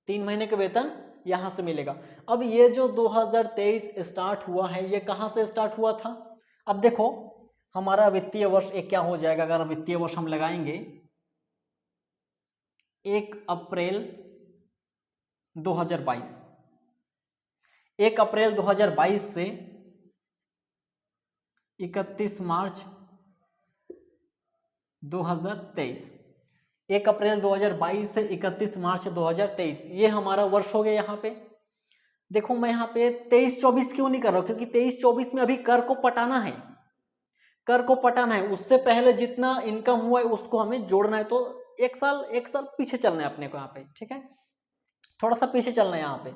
3 महीने का वेतन यहां से मिलेगा। अब ये जो 2023 स्टार्ट हुआ है, ये कहां से स्टार्ट हुआ था? अब देखो हमारा वित्तीय वर्ष एक क्या हो जाएगा, अगर वित्तीय वर्ष हम लगाएंगे 1 अप्रैल 2022, 1 अप्रैल 2022 से 31 मार्च 2023, 1 अप्रैल 2022 से 31 मार्च 2023, ये हमारा वर्ष हो गया। यहाँ पे देखो मैं यहाँ पे 23-24 क्यों नहीं कर रहा हूं, क्योंकि 23-24 में अभी कर को पटाना है, कर को पटाना है, उससे पहले जितना इनकम हुआ है उसको हमें जोड़ना है। तो एक साल पीछे चलना है अपने को यहाँ पे। ठीक है, थोड़ा सा पीछे चलना है यहाँ पे।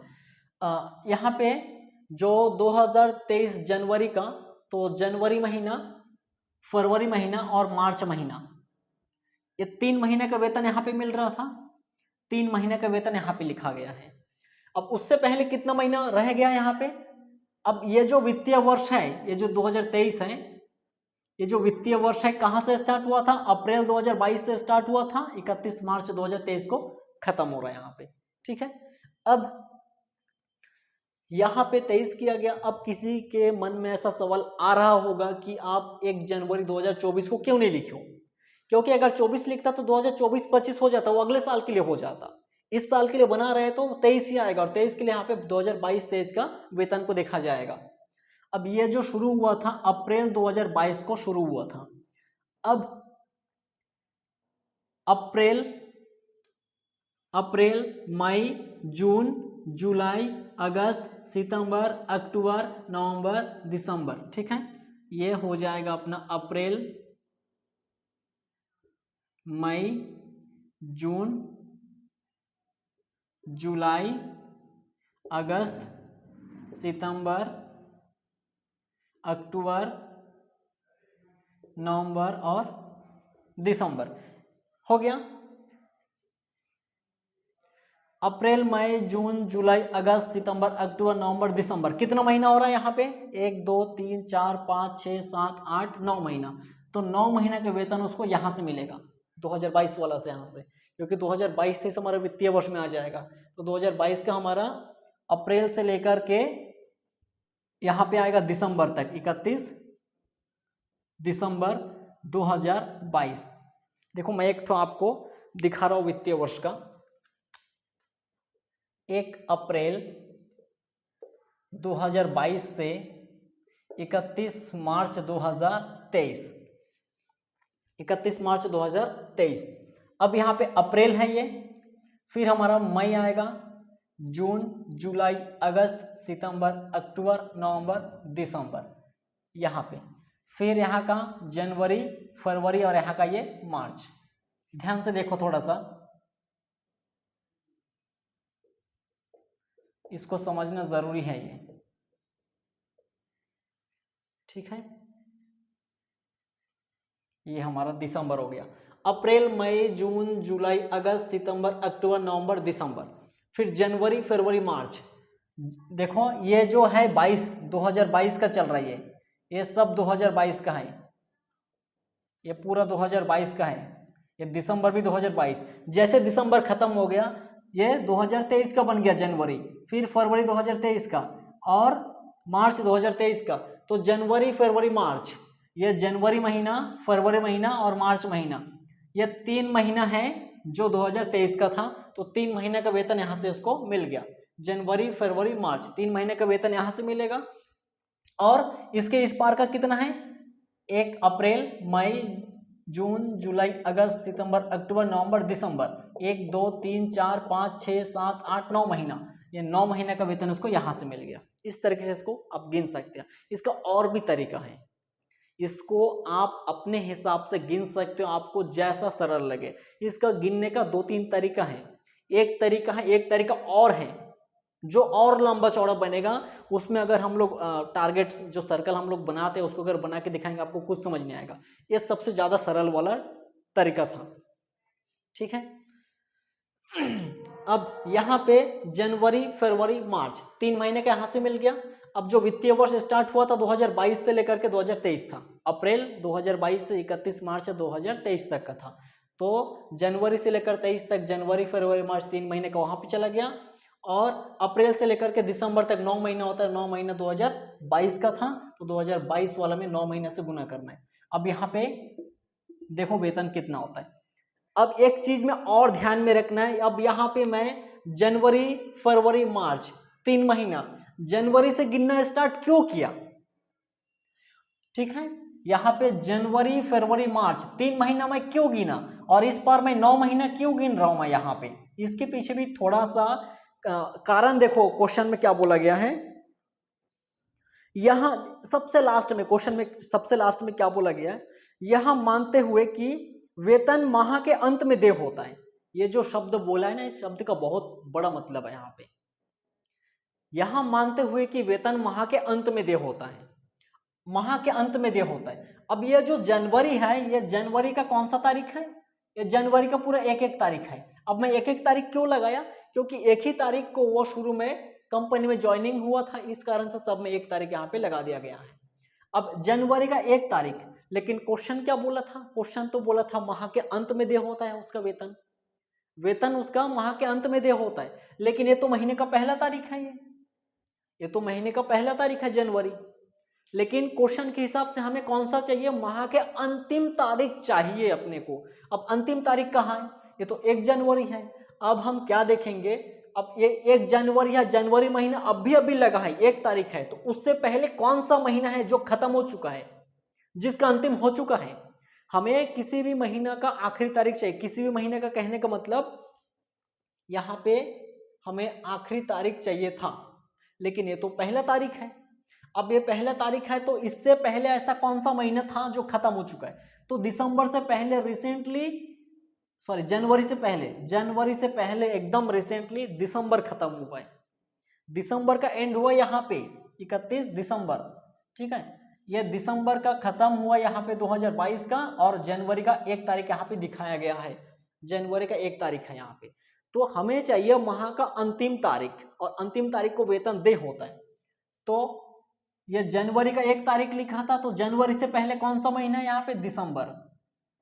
यहाँ पे जो 2023 जनवरी का, तो जनवरी महीना, फरवरी महीना और मार्च महीना, ये 3 महीने का वेतन यहाँ पे मिल रहा था, 3 महीने का वेतन यहाँ पे लिखा गया है। अब उससे पहले कितना महीना रह गया यहाँ पे? अब ये जो वित्तीय वर्ष है, ये जो 2023 है, ये जो वित्तीय वर्ष है कहां से स्टार्ट हुआ था? अप्रैल 2022 से स्टार्ट हुआ था, 31 मार्च 2023 को खत्म हो रहा है यहाँ पे। ठीक है, अब यहाँ पे 23 किया गया। अब किसी के मन में ऐसा सवाल आ रहा होगा कि आप 1 जनवरी 2024 को क्यों नहीं लिखे, क्योंकि अगर 24 लिखता तो 2024-25 हो जाता, वो अगले साल के लिए हो जाता। इस साल के लिए बना रहे तो 23 ही आएगा, और 23 के लिए यहाँ पे 2022-23 का वेतन को देखा जाएगा। अब ये जो शुरू हुआ था अप्रैल 2022 को शुरू हुआ था। अब अप्रैल अप्रैल, मई, जून, जुलाई, अगस्त, सितंबर, अक्टूबर, नवंबर, दिसंबर। ठीक है, ये हो जाएगा अपना अप्रैल, मई, जून, जुलाई, अगस्त, सितंबर, अक्टूबर, नवंबर और दिसंबर। हो गया। अप्रैल, मई, जून, जुलाई, अगस्त, सितंबर, अक्टूबर, नवंबर, दिसंबर। कितना महीना हो रहा है यहाँ पे? 1 2 3 4 5 6 7 8 9 महीना। तो 9 महीना का वेतन उसको यहाँ से मिलेगा, 2022 वाला से, यहाँ से, क्योंकि 2022 से हमारा वित्तीय वर्ष में आ जाएगा। तो 2022 का हमारा अप्रैल से लेकर के यहाँ पे आएगा दिसंबर तक, 31 दिसंबर 2022। देखो मैं एक तो आपको दिखा रहा हूँ वित्तीय वर्ष का। 1 अप्रैल 2022 से 31 मार्च 2023, 31 मार्च 2023। अब यहाँ पे अप्रैल है ये, फिर हमारा मई आएगा, जून, जुलाई, अगस्त, सितंबर, अक्टूबर, नवंबर, दिसंबर यहाँ पे, फिर यहाँ का जनवरी, फरवरी और यहाँ का ये मार्च। ध्यान से देखो थोड़ा सा, इसको समझना जरूरी है ये। ठीक है, ये हमारा दिसंबर हो गया। अप्रैल, मई, जून, जुलाई, अगस्त, सितंबर, अक्टूबर, नवंबर, दिसंबर, फिर जनवरी, फरवरी, मार्च। देखो ये जो है 2022 का चल रहा है, ये सब 2022 का है, ये पूरा 2022 का है, ये दिसंबर भी 2022। जैसे दिसंबर खत्म हो गया, ये 2023 का बन गया जनवरी, फिर फरवरी 2023 का और मार्च 2023 का। तो जनवरी, फरवरी, मार्च, ये जनवरी महीना, फरवरी महीना और मार्च महीना, ये 3 महीना है जो 2023 का था। तो 3 महीने का वेतन यहाँ से इसको मिल गया, जनवरी, फरवरी, मार्च, 3 महीने का वेतन यहाँ से मिलेगा। और इसके इस पार का कितना है? 1 अप्रैल, मई, जून, जुलाई, अगस्त, सितंबर, अक्टूबर, नवंबर, दिसंबर, 1 2 3 4 5 6 7 8 9 महीना, ये 9 महीने का वेतन उसको यहाँ से मिल गया। इस तरीके से इसको आप गिन सकते हैं। इसका और भी तरीका है, इसको आप अपने हिसाब से गिन सकते हो, आपको जैसा सरल लगे। इसका गिनने का 2-3 तरीका है। एक तरीका और है जो और लंबा चौड़ा बनेगा। उसमें अगर हम लोग टारगेट्स जो सर्कल हम लोग बनाते हैं उसको अगर बना के दिखाएंगे आपको कुछ समझ नहीं आएगा। ये सबसे ज्यादा सरल वाला तरीका था। ठीक है, अब यहाँ पे जनवरी, फरवरी, मार्च, 3 महीने का यहाँ से मिल गया। अब जो वित्तीय वर्ष स्टार्ट हुआ था 2022 से लेकर के 2023 था, अप्रैल 2022 से 31 मार्च 2023 तक का था। तो जनवरी से लेकर 23 तक, जनवरी, फरवरी, मार्च, 3 महीने का वहां पे चला गया। और अप्रैल से लेकर के दिसंबर तक 9 महीना होता है, 9 महीना 2022 का था। तो 2022 वाला में 9 महीने से गुना करना है। अब यहाँ पे देखो वेतन कितना होता है। अब एक चीज में और ध्यान में रखना है, अब यहाँ पे मैं जनवरी, फरवरी, मार्च, 3 महीना, जनवरी से गिनना स्टार्ट क्यों किया? ठीक है, यहाँ पे जनवरी, फरवरी, मार्च, 3 महीना मैं क्यों गिना, और इस बार मैं 9 महीना क्यों गिन रहा हूं मैं यहाँ पे? इसके पीछे भी थोड़ा सा कारण देखो, क्वेश्चन में क्या बोला गया है। यहां सबसे लास्ट में, क्वेश्चन में सबसे लास्ट में क्या बोला गया है, यहां मानते हुए कि वेतन माह के अंत में देय होता है। ये जो शब्द बोला है ना, इस शब्द का बहुत बड़ा मतलब है यहाँ पे। यहां मानते हुए कि वेतन माह के अंत में देय होता है, माह के अंत में देय होता है। अब ये जो जनवरी है, ये जनवरी का कौन सा तारीख है? ये जनवरी का पूरा 1-1 तारीख है। अब मैं 1-1 तारीख क्यों लगाया? क्योंकि एक ही तारीख को वो शुरू में कंपनी में ज्वाइनिंग हुआ था, इस कारण से सब में 1 तारीख यहाँ पे लगा दिया गया है। अब जनवरी का 1 तारीख, लेकिन क्वेश्चन क्या बोला था? क्वेश्चन तो बोला था माह के अंत में देय होता है उसका वेतन, वेतन उसका माह के अंत में देय होता है। लेकिन ये तो महीने का पहला तारीख है, ये तो महीने का पहला तारीख है जनवरी। लेकिन क्वेश्चन के हिसाब से हमें कौन सा चाहिए? माह के अंतिम तारीख चाहिए अपने को। अब अंतिम तारीख कहाँ है? ये तो 1 जनवरी है। अब हम क्या देखेंगे, अब ये 1 जनवरी है, जनवरी महीना अभी लगा है, 1 तारीख है, तो उससे पहले कौन सा महीना है जो खत्म हो चुका है, जिसका अंतिम हो चुका है? हमें किसी भी महीना का आखिरी तारीख चाहिए। किसी भी महीने का कहने का मतलब यहाँ पे हमें आखिरी तारीख चाहिए था, लेकिन ये तो पहला तारीख है। अब ये पहला तारीख है तो इससे पहले ऐसा कौन सा महीना था जो खत्म हो चुका है? तो दिसंबर से पहले रिसेंटली, सॉरी जनवरी से पहले एकदम रिसेंटली दिसंबर खत्म हुआ है। दिसंबर का एंड हुआ यहाँ पे 31 दिसंबर, ठीक है। ये दिसंबर का खत्म हुआ यहाँ पे 2022 का, और जनवरी का 1 तारीख यहाँ पे दिखाया गया है। जनवरी का 1 तारीख है यहाँ पे। तो हमें चाहिए माह का अंतिम तारीख, और अंतिम तारीख को वेतन दे होता है। तो ये जनवरी का 1 तारीख लिखा था, तो जनवरी से पहले कौन सा महीना है यहाँ पे? दिसंबर।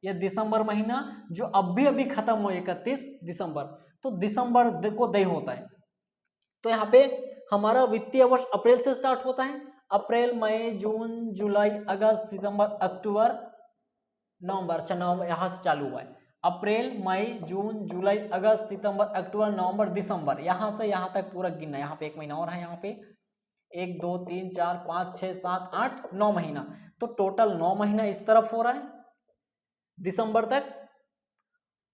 ये दिसंबर महीना जो अभी अभी खत्म हुआ 31 दिसंबर, तो दिसंबर को दे होता है। तो यहाँ पे हमारा वित्तीय वर्ष अप्रैल से स्टार्ट होता है। अप्रैल, मई, जून, जुलाई, अगस्त, सितंबर, अक्टूबर, नवंबर। अच्छा, नवंबर यहाँ से चालू हुआ है। अप्रैल, मई, जून, जुलाई, अगस्त, सितंबर, अक्टूबर, नवंबर, दिसंबर, यहाँ से यहाँ तक पूरा गिनना। यहाँ पे 1 महीना और है, यहाँ पे 1 2 3 4 5 6 7 8 9 महीना। तो टोटल 9 महीना इस तरफ हो रहा है दिसंबर तक,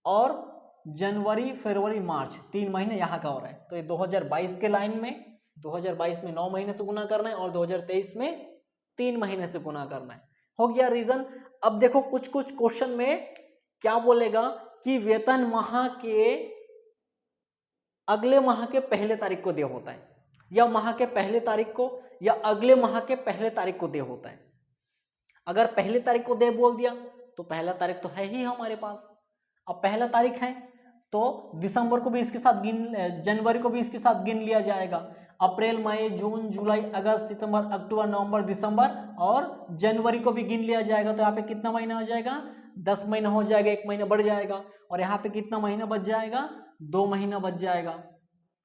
और जनवरी, फरवरी, मार्च 3 महीने यहाँ का हो रहा है। तो ये 2022 के लाइन में 2022 में 9 महीने से गुना करना है, और 2023 में 3 महीने से गुना करना है। हो गया रीजन। अब देखो कुछ कुछ क्वेश्चन में क्या बोलेगा कि वेतन माह के अगले माह के पहले तारीख को दे होता है, या माह के पहले तारीख को, या अगले माह के पहले तारीख को दे होता है। अगर पहले तारीख को दे बोल दिया तो पहला तारीख तो है ही हमारे पास। अब पहला तारीख है तो दिसंबर को भी इसके साथ जनवरी को भी इसके साथ गिन लिया जाएगा। अप्रैल, मई, जून, जुलाई, अगस्त, सितंबर, अक्टूबर, नवंबर, दिसंबर, और जनवरी को भी गिन लिया जाएगा। तो यहाँ पे कितना महीना हो जाएगा? 10 महीना हो जाएगा, 1 महीना बढ़ जाएगा। और यहाँ पे कितना महीना बच जाएगा? 2 महीना बच जाएगा।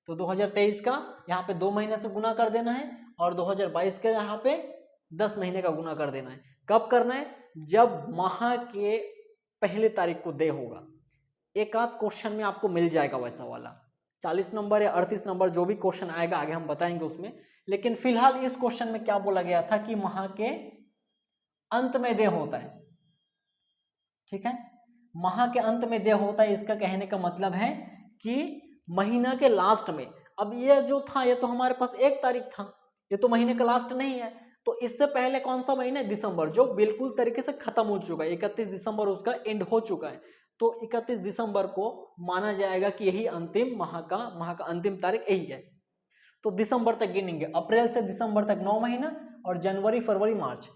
तो 2023 का यहाँ पे 2 महीने से गुना कर देना है, और 2022 के यहाँ पे 10 महीने का गुना कर देना है। कब करना है? जब माह के पहले तारीख को दे होगा। एक आध क्वेश्चन में आपको मिल जाएगा वैसा वाला, 40 नंबर या 38 नंबर जो भी क्वेश्चन आएगा आगे हम बताएंगे उसमें। लेकिन फिलहाल इस क्वेश्चन में क्या बोला गया था कि माह के अंत में दे होता है, ठीक है। माह के अंत में दे होता है, इसका कहने का मतलब है कि महीना के लास्ट में। अब ये जो था ये तो हमारे पास 1 तारीख था, ये तो महीने का लास्ट नहीं है। तो इससे पहले कौन सा महीना है? दिसंबर, जो बिल्कुल तरीके से खत्म हो चुका है। 31 दिसंबर उसका एंड हो चुका है। तो 31 दिसंबर को माना जाएगा कि यही अंतिम माह का अंतिम तारीख यही है। तो दिसंबर तक गिनेंगे। अप्रैल से दिसंबर तक 9 महीना, और जनवरी, फरवरी, मार्च,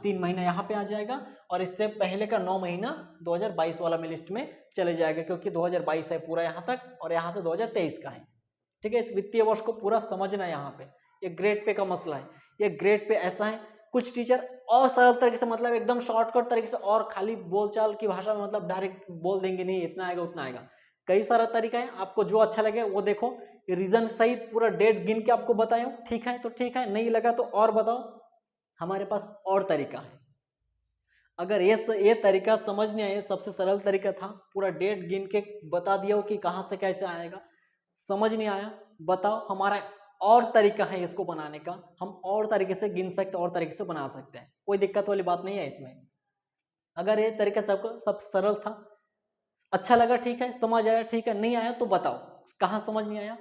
3 महीना यहाँ पे आ जाएगा। और इससे पहले का 9 महीना 2022 वाला में लिस्ट में चले जाएगा, क्योंकि 2022 है पूरा यहाँ तक, और यहाँ से 2023 का है, ठीक है। इस वित्तीय वर्ष को पूरा समझना है। यहाँ पे ये ग्रेड पे का मसला है। ये ग्रेड पे ऐसा है, कुछ टीचर और सरल तरीके से, मतलब एकदम शॉर्टकट तरीके से, और खाली बोलचाल की भाषा में मतलब डायरेक्ट बोल देंगे, नहीं इतना आएगा उतना आएगा। कई सारा तरीका है, आपको जो अच्छा लगे वो देखो। रीजन सहित पूरा डेट गिन के आपको बताया, ठीक है तो ठीक है, नहीं लगा तो और बताओ। हमारे पास और तरीका है। अगर ये तरीका समझ नहीं आया, सबसे सरल तरीका था, पूरा डेट गिन के बता दिया हो कि कहाँ से कैसे आएगा। समझ नहीं आया बताओ, हमारा और तरीका है इसको बनाने का, हम और तरीके से गिन सकते, और तरीके से बना सकते हैं, कोई दिक्कत वाली बात नहीं है इसमें। अगर ये तरीका सबको सब सरल था, अच्छा लगा ठीक है, समझ आया ठीक है, नहीं आया तो बताओ कहाँ समझ नहीं आया।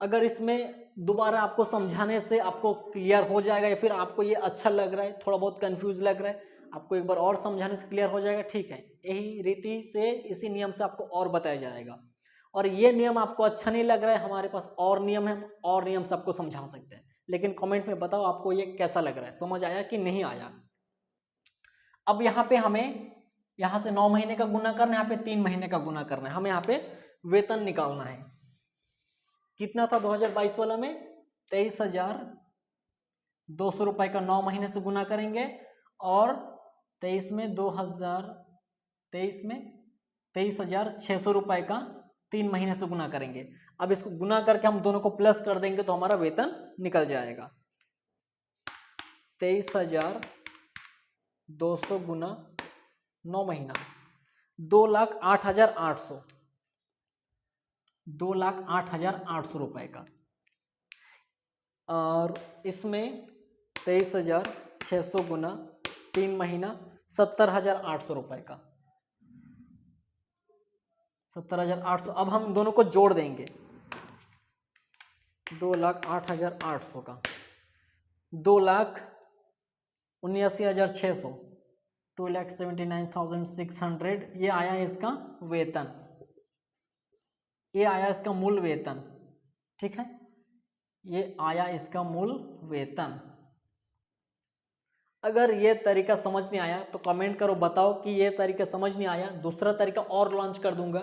अगर इसमें दोबारा आपको समझाने से आपको क्लियर हो जाएगा, या फिर आपको ये अच्छा लग रहा है, थोड़ा बहुत कंफ्यूज लग रहा है, आपको एक बार और समझाने से क्लियर हो जाएगा, ठीक है। यही रीति से, इसी नियम से आपको और बताया जाएगा। और ये नियम आपको अच्छा नहीं लग रहा है, हमारे पास और नियम है, और नियम से आपको समझा सकते हैं। लेकिन कमेंट में बताओ आपको ये कैसा लग रहा है, समझ आया कि नहीं आया। अब यहाँ पे हमें यहाँ से 9 महीने का गुना करना है, यहाँ पे 3 महीने का गुना करना है। हमें यहाँ पे वेतन निकालना है। कितना था 2022 वाला में? 23,200 रुपए का 9 महीने से गुना करेंगे, और 23 में 23,600 रुपए का 3 महीने से गुना करेंगे। अब इसको गुना करके हम दोनों को प्लस कर देंगे तो हमारा वेतन निकल जाएगा। 23,200 गुना 9 महीना, 2,08,800, 2,08,800 रुपए का। और इसमें 23,600 गुना 3 महीना, 70,800 रुपए का, 17,800। अब हम दोनों को जोड़ देंगे, 2,08,800 का 2,79,600, 2,79,600 ये आया इसका वेतन, ये आया इसका मूल वेतन। ठीक है, ये आया इसका मूल वेतन। अगर ये तरीका समझ नहीं आया तो कमेंट करो, बताओ कि ये तरीका समझ नहीं आया। दूसरा तरीका और लॉन्च कर दूंगा,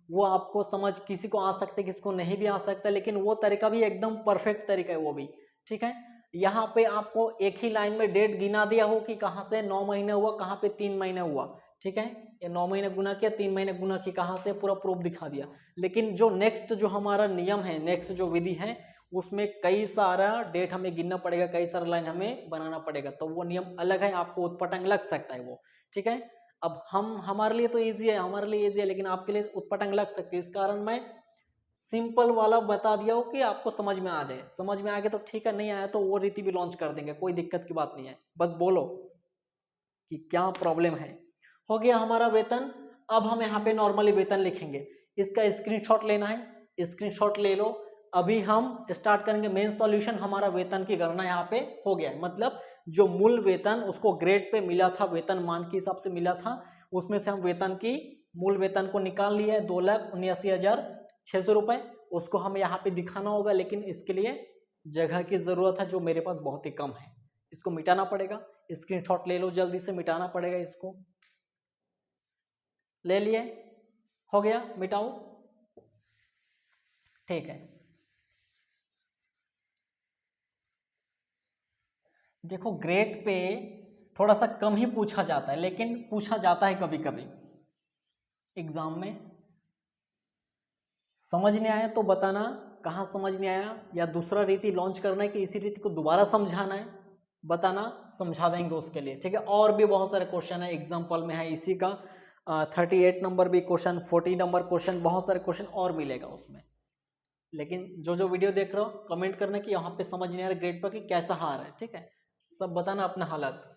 वो आपको समझ किसी को आ सकता है, किसी को नहीं भी आ सकता, लेकिन वो तरीका भी एकदम परफेक्ट तरीका है वो भी। ठीक है, यहाँ पे आपको एक ही लाइन में डेट गिना दिया हो कि कहाँ से 9 महीने हुआ, कहाँ पे 3 महीने हुआ। ठीक है, ये 9 महीने गुना किया, 3 महीने गुना किया, कहाँ से पूरा प्रूफ दिखा दिया। लेकिन जो नेक्स्ट जो हमारा नियम है, नेक्स्ट जो विधि है, उसमें कई सारा डेट हमें गिनना पड़ेगा, कई सारा लाइन हमें बनाना पड़ेगा, तो वो नियम अलग है, आपको उत्पटांग लग सकता है वो। ठीक है, अब हमारे लिए तो इजी है, हमारे लिए इजी है, लेकिन आपके लिए उत्पटांग लग सकती है। इस कारण मैं सिंपल वाला बता दिया हो कि आपको समझ में आ जाए। समझ में आ गया तो ठीक है, नहीं आया तो वो रीति भी लॉन्च कर देंगे, कोई दिक्कत की बात नहीं है। बस बोलो कि क्या प्रॉब्लम है। हो गया हमारा वेतन। अब हम यहाँ पे नॉर्मली वेतन लिखेंगे, इसका स्क्रीनशॉट लेना है, स्क्रीनशॉट ले लो। अभी हम स्टार्ट करेंगे मेन सॉल्यूशन। हमारा वेतन की गणना यहाँ पे हो गया है, मतलब जो मूल वेतन उसको ग्रेड पे मिला था, वेतन मान के हिसाब से मिला था, उसमें से हम वेतन की मूल वेतन को निकाल लिया है 2,79,600 रुपए। उसको हमें यहाँ पे दिखाना होगा, लेकिन इसके लिए जगह की जरूरत है जो मेरे पास बहुत ही कम है। इसको मिटाना पड़ेगा, स्क्रीनशॉट ले लो, जल्दी से मिटाना पड़ेगा। इसको ले लिए, हो गया, मिटाओ। ठीक है, देखो ग्रेड पे थोड़ा सा कम ही पूछा जाता है, लेकिन पूछा जाता है कभी कभी एग्जाम में। समझ नहीं आया तो बताना कहाँ समझ नहीं आया, या दूसरा रीति लॉन्च करना है कि इसी रीति को दोबारा समझाना है, बताना, समझा देंगे उसके लिए। ठीक है, और भी बहुत सारे क्वेश्चन है एग्जाम्पल में है इसी का। 38 नंबर भी क्वेश्चन, 40 नंबर क्वेश्चन, बहुत सारे क्वेश्चन और मिलेगा उसमें। लेकिन जो जो वीडियो देख रहे हो कमेंट करना कि यहाँ पे समझ नहीं आ रहा ग्रेड पर कि कैसा हार है। ठीक है, सब बताना अपना हालत।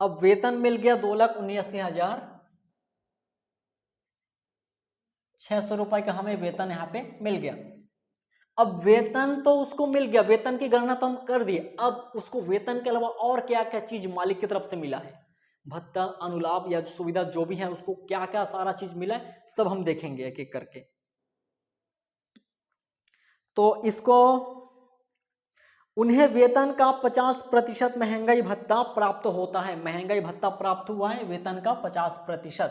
अब वेतन मिल गया 2,79,600 रुपए का हमें वेतन यहाँ पे मिल गया। अब वेतन तो उसको मिल गया, वेतन की गणना तो हम कर दिए। अब उसको वेतन के अलावा और क्या क्या चीज मालिक की तरफ से मिला है, भत्ता, अनुलाभ या सुविधा जो भी है, उसको क्या क्या सारा चीज मिला है, सब हम देखेंगे एक एक करके। तो इसको उन्हें वेतन का 50% महंगाई भत्ता प्राप्त होता है। महंगाई भत्ता प्राप्त हुआ है, वेतन का 50%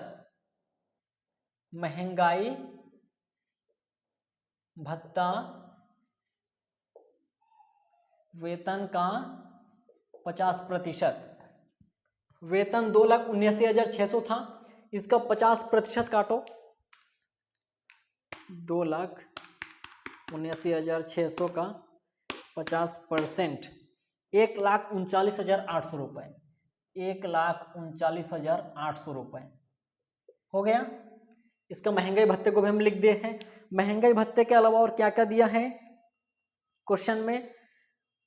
महंगाई भत्ता, वेतन का 50%। वेतन 2,79,600 था, इसका 50% काटो, 2,79,600 का 50%, 1,39,800 रुपए, 1,39,800 रुपए हो गया। इसका महंगाई भत्ते को भी हम लिख दिए हैं। महंगाई भत्ते के अलावा और क्या क्या दिया है क्वेश्चन में,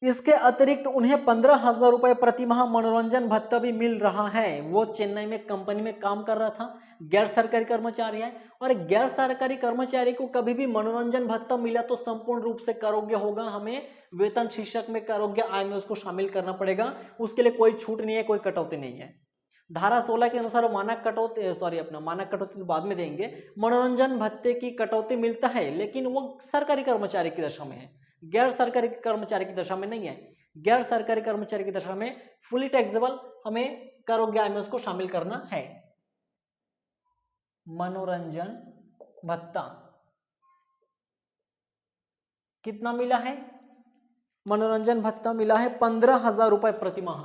इसके अतिरिक्त उन्हें 15,000 रुपए प्रति माह मनोरंजन भत्ता भी मिल रहा है। वो चेन्नई में कंपनी में काम कर रहा था, गैर सरकारी कर्मचारी है, और गैर सरकारी कर्मचारी को कभी भी मनोरंजन भत्ता मिला तो संपूर्ण रूप से करोग्य होगा, हमें वेतन शीर्षक में करोग्य आय में उसको शामिल करना पड़ेगा। उसके लिए कोई छूट नहीं है, कोई कटौती नहीं है। धारा 16 के अनुसार मानक कटौती, मानक कटौती तो बाद में देंगे, मनोरंजन भत्ते की कटौती मिलता है, लेकिन वो सरकारी कर्मचारी की दशा में है, गैर सरकारी कर्मचारी की दशा में नहीं है। गैर सरकारी कर्मचारी की दशा में फुली टैक्सेबल, हमें करोग्य आय में उसको शामिल करना है। मनोरंजन भत्ता कितना मिला है, मनोरंजन भत्ता मिला है 15,000 रुपए प्रति माह।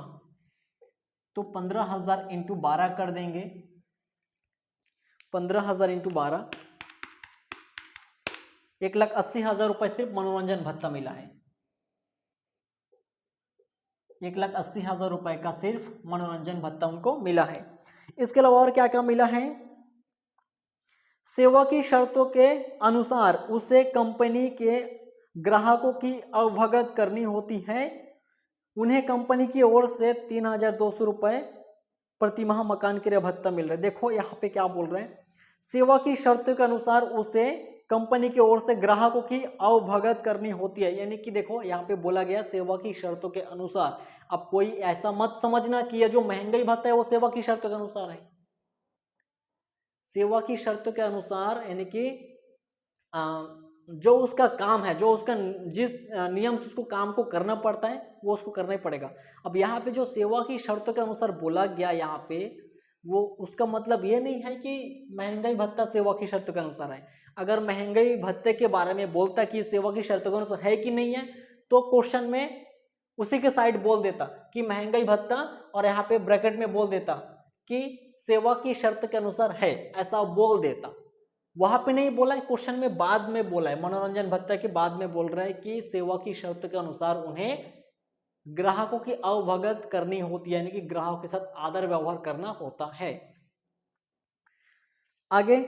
तो 15,000 इंटू 12 कर देंगे, 15,000 इंटू 12, 1,80,000 रुपए सिर्फ मनोरंजन भत्ता मिला है। 1,80,000 रुपए का सिर्फ मनोरंजन भत्ता उनको मिला है। इसके अलावा और क्या क्या मिला है, सेवा की शर्तों के अनुसार उसे कंपनी के ग्राहकों की अवगत करनी होती है उन्हें कंपनी की ओर से 3,200 रुपये प्रति माह मकान किराया भत्ता मिल रहा है। देखो यहाँ पे क्या बोल रहे हैं, सेवा की शर्तों के अनुसार उसे कंपनी की ओर से ग्राहकों की अवभगत करनी होती है। यानी कि देखो यहाँ पे बोला गया सेवा की शर्तों के अनुसार। अब कोई ऐसा मत समझना कि ये जो महंगाई भत्ता है वो सेवा की शर्तों के अनुसार है। सेवा की शर्तों के अनुसार यानी कि जो उसका काम है, जो उसका जिस नियम से उसको काम को करना पड़ता है वो उसको करना ही पड़ेगा। अब यहाँ पे जो सेवा की शर्तों के अनुसार बोला गया यहाँ पे, वो उसका मतलब ये नहीं है कि महंगाई भत्ता सेवा की शर्तों के अनुसार है। अगर महंगाई भत्ते के बारे में बोलता कि सेवा की शर्तों के अनुसार है कि नहीं है, तो क्वेश्चन में उसी के साइड बोल देता कि महंगाई भत्ता, और यहाँ पे ब्रैकेट में बोल देता कि सेवा की शर्त के अनुसार है, ऐसा बोल देता। वहां पे नहीं बोला है, क्वेश्चन में बाद में बोला है, मनोरंजन भत्ता के बाद में बोल रहा है कि सेवा की शर्त के अनुसार उन्हें ग्राहकों की अवभगत करनी होती है, यानी कि ग्राहकों के साथ आदर व्यवहार करना होता है। आगे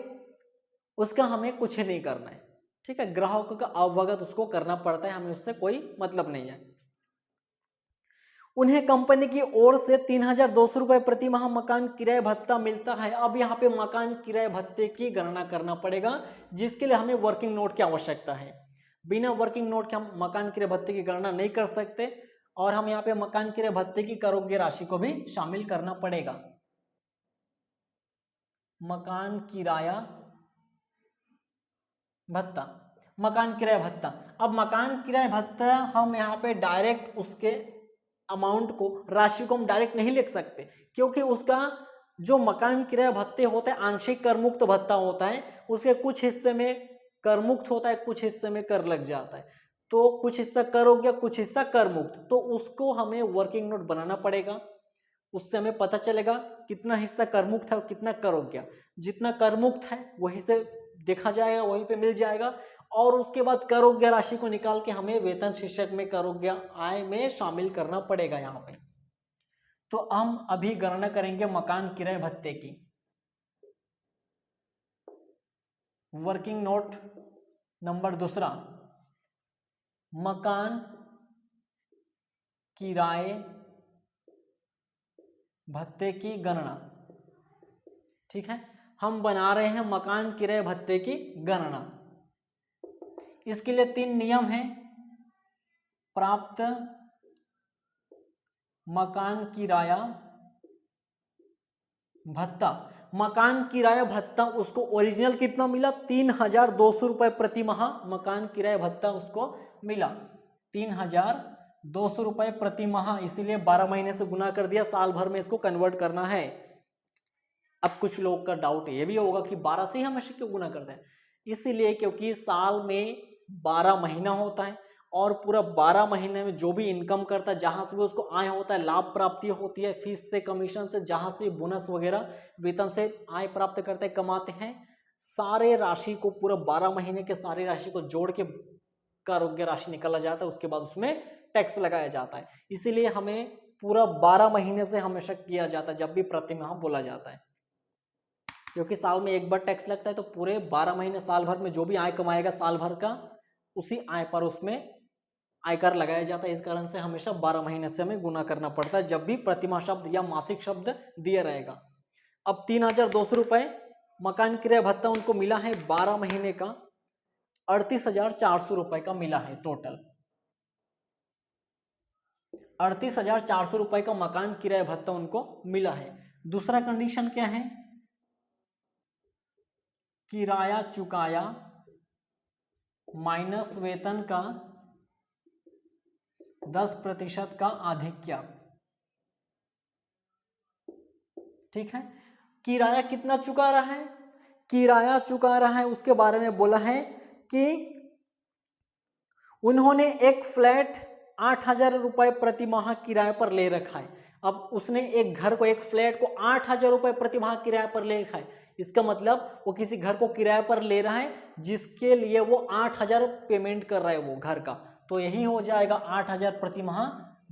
उसका हमें कुछ नहीं करना है, ठीक है, ग्राहकों का अवभगत उसको करना पड़ता है, हमें उससे कोई मतलब नहीं है। उन्हें कंपनी की ओर से 3,200 रुपये प्रति माह मकान किराया भत्ता मिलता है। अब यहाँ पे मकान किराया भत्ते की गणना करना पड़ेगा, जिसके लिए हमें वर्किंग नोट की आवश्यकता है। बिना वर्किंग नोट के हम मकान किराया भत्ते की गणना नहीं कर सकते, और हम यहाँ पे मकान किराया भत्ते की करोगे राशि को भी शामिल करना पड़ेगा। मकान किराया भत्ता, मकान किराया भत्ता। अब मकान किराया भत्ता हम यहाँ पे डायरेक्ट उसके अमाउंट को, राशि को हम डायरेक्ट नहीं लिख सकते, क्योंकि उसका जो मकान किराया भत्ते होता है आंशिक कर मुक्त भत्ता होता है। उसके कुछ हिस्से में कर मुक्त होता है, कुछ हिस्से में कर लग जाता है। तो कुछ हिस्सा कर हो गया, कुछ हिस्सा कर मुक्त, तो उसको हमें वर्किंग नोट बनाना पड़ेगा। उससे हमें पता चलेगा कितना हिस्सा कर मुक्त है और कितना कर हो गया। जितना कर मुक्त है वहीं से देखा जाएगा, वहीं पे मिल जाएगा, और उसके बाद करोग्य राशि को निकाल के हमें वेतन शीर्षक में करोग्य आय में शामिल करना पड़ेगा यहाँ पे। तो हम अभी गणना करेंगे मकान किराए भत्ते की। वर्किंग नोट नंबर दूसरा, मकान किराए भत्ते की गणना। ठीक है, हम बना रहे हैं मकान किराए भत्ते की गणना। इसके लिए 3 नियम हैं। प्राप्त मकान किराया भत्ता, मकान किराया भत्ता उसको ओरिजिनल कितना मिला, 3,200 रुपये प्रति माह मकान किराया भत्ता उसको मिला, 3,200 रुपये प्रति माह। इसीलिए 12 महीने से गुना कर दिया, साल भर में इसको कन्वर्ट करना है। अब कुछ लोग का डाउट ये भी होगा कि 12 से ही हमेशा क्यों गुना करते हैं, इसीलिए क्योंकि साल में 12 महीना होता है, और पूरा 12 महीने में जो भी इनकम करता है, जहां से भी उसको आय होता है, लाभ प्राप्ति होती है, फीस से, कमीशन से, जहां से बोनस वगैरह वेतन से आय प्राप्त करते कमाते हैं, सारे राशि को, पूरा 12 महीने के सारी राशि को जोड़ के कारोग्य राशि निकाला जाता है। उसके बाद उसमें टैक्स लगाया जाता है। इसीलिए हमें पूरा 12 महीने से हमेशा किया जाता है जब भी प्रति माह बोला जाता है, क्योंकि साल में एक बार टैक्स लगता है। तो पूरे 12 महीने साल भर में जो भी आय कमाएगा साल भर का, उसी आय पर उसमें आयकर लगाया जाता है। इस कारण से हमेशा 12 महीने से हमें गुना करना पड़ता है जब भी प्रतिमाह शब्द या मासिक शब्द दिया रहेगा। अब 3,200 रुपये मकान किराया भत्ता उनको मिला है, 12 महीने का 38,400 रुपये का मिला है टोटल। 38,400 रुपये का मकान किराया भत्ता उनको मिला है। दूसरा कंडीशन क्या है, किराया चुकाया माइनस वेतन का 10% का आधिक्य। ठीक है, किराया कितना चुका रहा है, किराया चुका रहा है उसके बारे में बोला है कि उन्होंने एक फ्लैट 8,000 रुपये प्रति माह किराए पर ले रखा है। अब उसने एक घर को, एक फ्लैट को 8,000 रुपये प्रति माह किराए पर ले रखा है। इसका मतलब वो किसी घर को किराए पर ले रहा है जिसके लिए वो 8,000 पेमेंट कर रहा है वो घर का, तो यही हो जाएगा 8,000 प्रति माह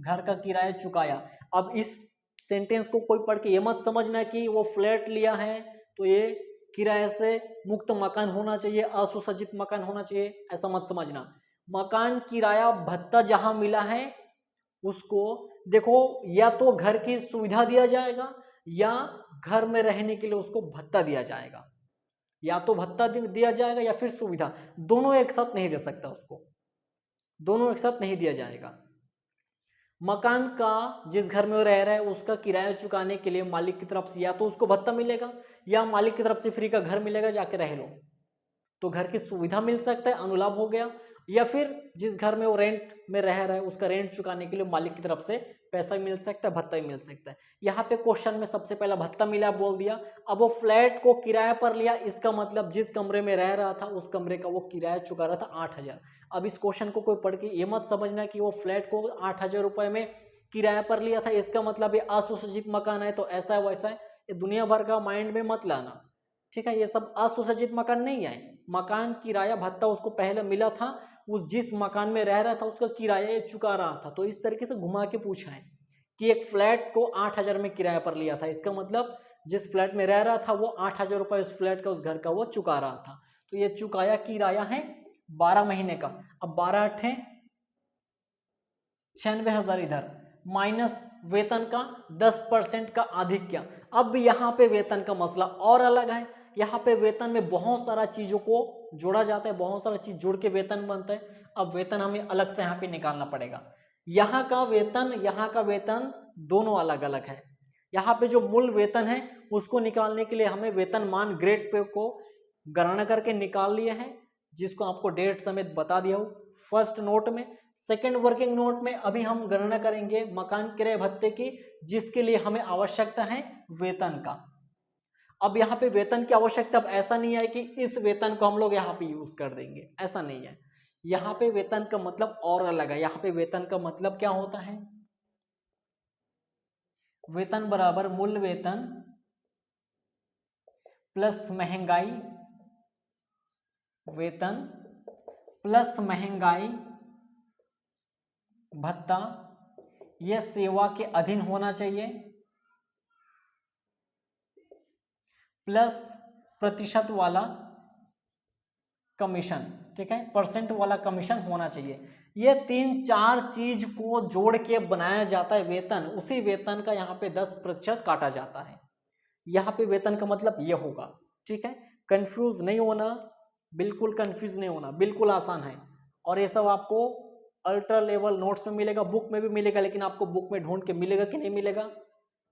घर का किराया चुकाया। अब इस सेंटेंस को कोई पढ़ के ये मत समझना कि वो फ्लैट लिया है तो ये किराए से मुक्त मकान होना चाहिए, असुसज्जित मकान होना चाहिए, ऐसा मत समझना। मकान किराया भत्ता जहां मिला है उसको देखो या तो घर की सुविधा दिया जाएगा या घर में रहने के लिए उसको भत्ता दिया जाएगा, या तो भत्ता दिया जाएगा या फिर सुविधा, दोनों एक साथ नहीं दे सकता उसको, दोनों एक साथ नहीं दिया जाएगा। मकान का जिस घर में वो रह रहा है उसका किराया चुकाने के लिए मालिक की तरफ से या तो उसको भत्ता मिलेगा या मालिक की तरफ से फ्री का घर मिलेगा, जाके रह लो, तो घर की सुविधा मिल सकता है, अनुलाभ हो गया। या फिर जिस घर में वो रेंट में रह रहा है उसका रेंट चुकाने के लिए मालिक की तरफ से पैसा मिल सकता है, भत्ता भी मिल सकता है। यहाँ पे क्वेश्चन में सबसे पहला भत्ता मिला बोल दिया। अब वो फ्लैट को किराया पर लिया, इसका मतलब जिस कमरे में रह रहा था उस कमरे का वो किराया चुका रहा था 8,000। अब इस क्वेश्चन को कोई पढ़ के ये मत समझना कि वो फ्लैट को 8,000 रुपए में किराया पर लिया था, इसका मतलब ये असुसज्जित मकान है तो ऐसा है वैसा है, ये दुनिया भर का माइंड में मत लाना, ठीक है। ये सब असुसज्जित मकान नहीं है, मकान किराया भत्ता उसको पहले मिला था, उस जिस मकान में रह रहा था उसका किराया ये चुका रहा था। तो इस तरीके से घुमा के पूछा है कि एक फ्लैट को 8,000 में किराया पर लिया था, इसका मतलब जिस फ्लैट में रह रहा था वो 8,000 रुपए उस फ्लैट का उस घर का वो चुका रहा था। तो ये चुकाया किराया है 12 महीने का। अब 12 अट्ठे 96,000 इधर माइनस वेतन का 10% का आधिक्य। अब यहाँ पे वेतन का मसला और अलग है, यहाँ पे वेतन में बहुत सारा चीजों को जोड़ा जाता है, बहुत सारा चीज जोड़ के वेतन बनता है। अब वेतन हमें अलग से यहाँ पे निकालना पड़ेगा। यहाँ का वेतन दोनों अलग अलग है। यहाँ पे जो मूल वेतन है उसको निकालने के लिए हमें वेतन मान ग्रेड पे को गणना करके निकाल लिए हैं, जिसको आपको डेट समेत बता दिया हूँ फर्स्ट नोट में। सेकेंड वर्किंग नोट में अभी हम गणना करेंगे मकान किराए भत्ते की, जिसके लिए हमें आवश्यकता है वेतन का। अब यहाँ पे वेतन की आवश्यकता अब ऐसा नहीं है कि इस वेतन को हम लोग यहाँ पे यूज कर देंगे, ऐसा नहीं है। यहाँ पे वेतन का मतलब और अलग है। यहाँ पे वेतन का मतलब क्या होता है, वेतन बराबर मूल वेतन प्लस महंगाई, वेतन प्लस महंगाई भत्ता, यह सेवा के अधीन होना चाहिए, प्लस प्रतिशत वाला कमीशन, ठीक है, परसेंट वाला कमीशन होना चाहिए। ये 3-4 चीज को जोड़ के बनाया जाता है वेतन। उसी वेतन का यहाँ पे 10% काटा जाता है। यहाँ पे वेतन का मतलब ये होगा, ठीक है। कंफ्यूज नहीं होना, बिल्कुल कंफ्यूज नहीं होना, बिल्कुल आसान है। और ये सब आपको अल्ट्रा लेवल नोट्स में मिलेगा, बुक में भी मिलेगा, लेकिन आपको बुक में ढूंढ के मिलेगा कि नहीं मिलेगा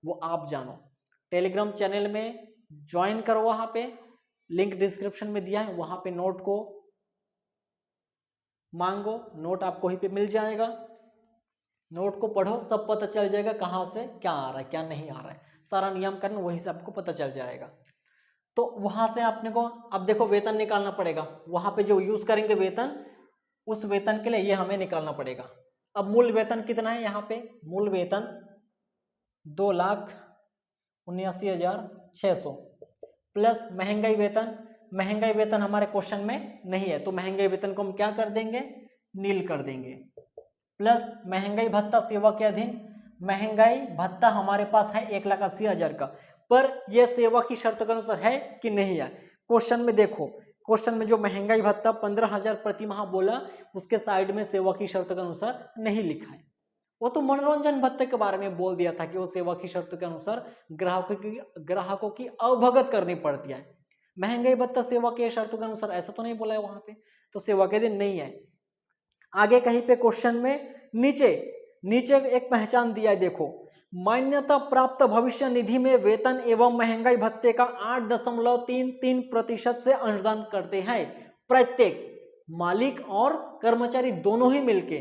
वो आप जानो। टेलीग्राम चैनल में ज्वाइन करो, वहां पे लिंक डिस्क्रिप्शन में दिया है, वहां पे नोट को मांगो, नोट आपको ही पे मिल जाएगा। नोट को पढ़ो, सब पता चल जाएगा कहाँ से क्या आ रहा है क्या नहीं आ रहा है, सारा नियम करना वहीं से आपको पता चल जाएगा। तो वहां से आपने को अब देखो वेतन निकालना पड़ेगा, वहां पे जो यूज करेंगे वेतन, उस वेतन के लिए ये हमें निकालना पड़ेगा। अब मूल वेतन कितना है, यहाँ पे मूल वेतन 2,79,600 प्लस महंगाई वेतन। महंगाई वेतन हमारे क्वेश्चन में नहीं है, तो महंगाई वेतन को हम क्या कर देंगे, नील कर देंगे। प्लस महंगाई भत्ता सेवा के अधीन। महंगाई भत्ता हमारे पास है 1,80,000 का, पर यह सेवा की शर्तों के अनुसार है कि नहीं है। क्वेश्चन में देखो, क्वेश्चन में जो महंगाई भत्ता 15,000 प्रति माह बोला, उसके साइड में सेवा की शर्तों के अनुसार नहीं लिखा है। वो तो मनोरंजन भत्ते के बारे में बोल दिया था कि वो सेवा की शर्तों के अनुसार ग्राहकों की अवगत करनी पड़ती है। महंगाई भत्ता सेवा के शर्तों के अनुसार ऐसा तो नहीं बोला है वहां पे, तो सेवा के दिन नहीं है। आगे कहीं पे क्वेश्चन में नीचे एक पहचान दिया है, देखो, मान्यता प्राप्त भविष्य निधि में वेतन एवं महंगाई भत्ते का 8.33% से अंशदान करते हैं। प्रत्येक मालिक और कर्मचारी दोनों ही मिलके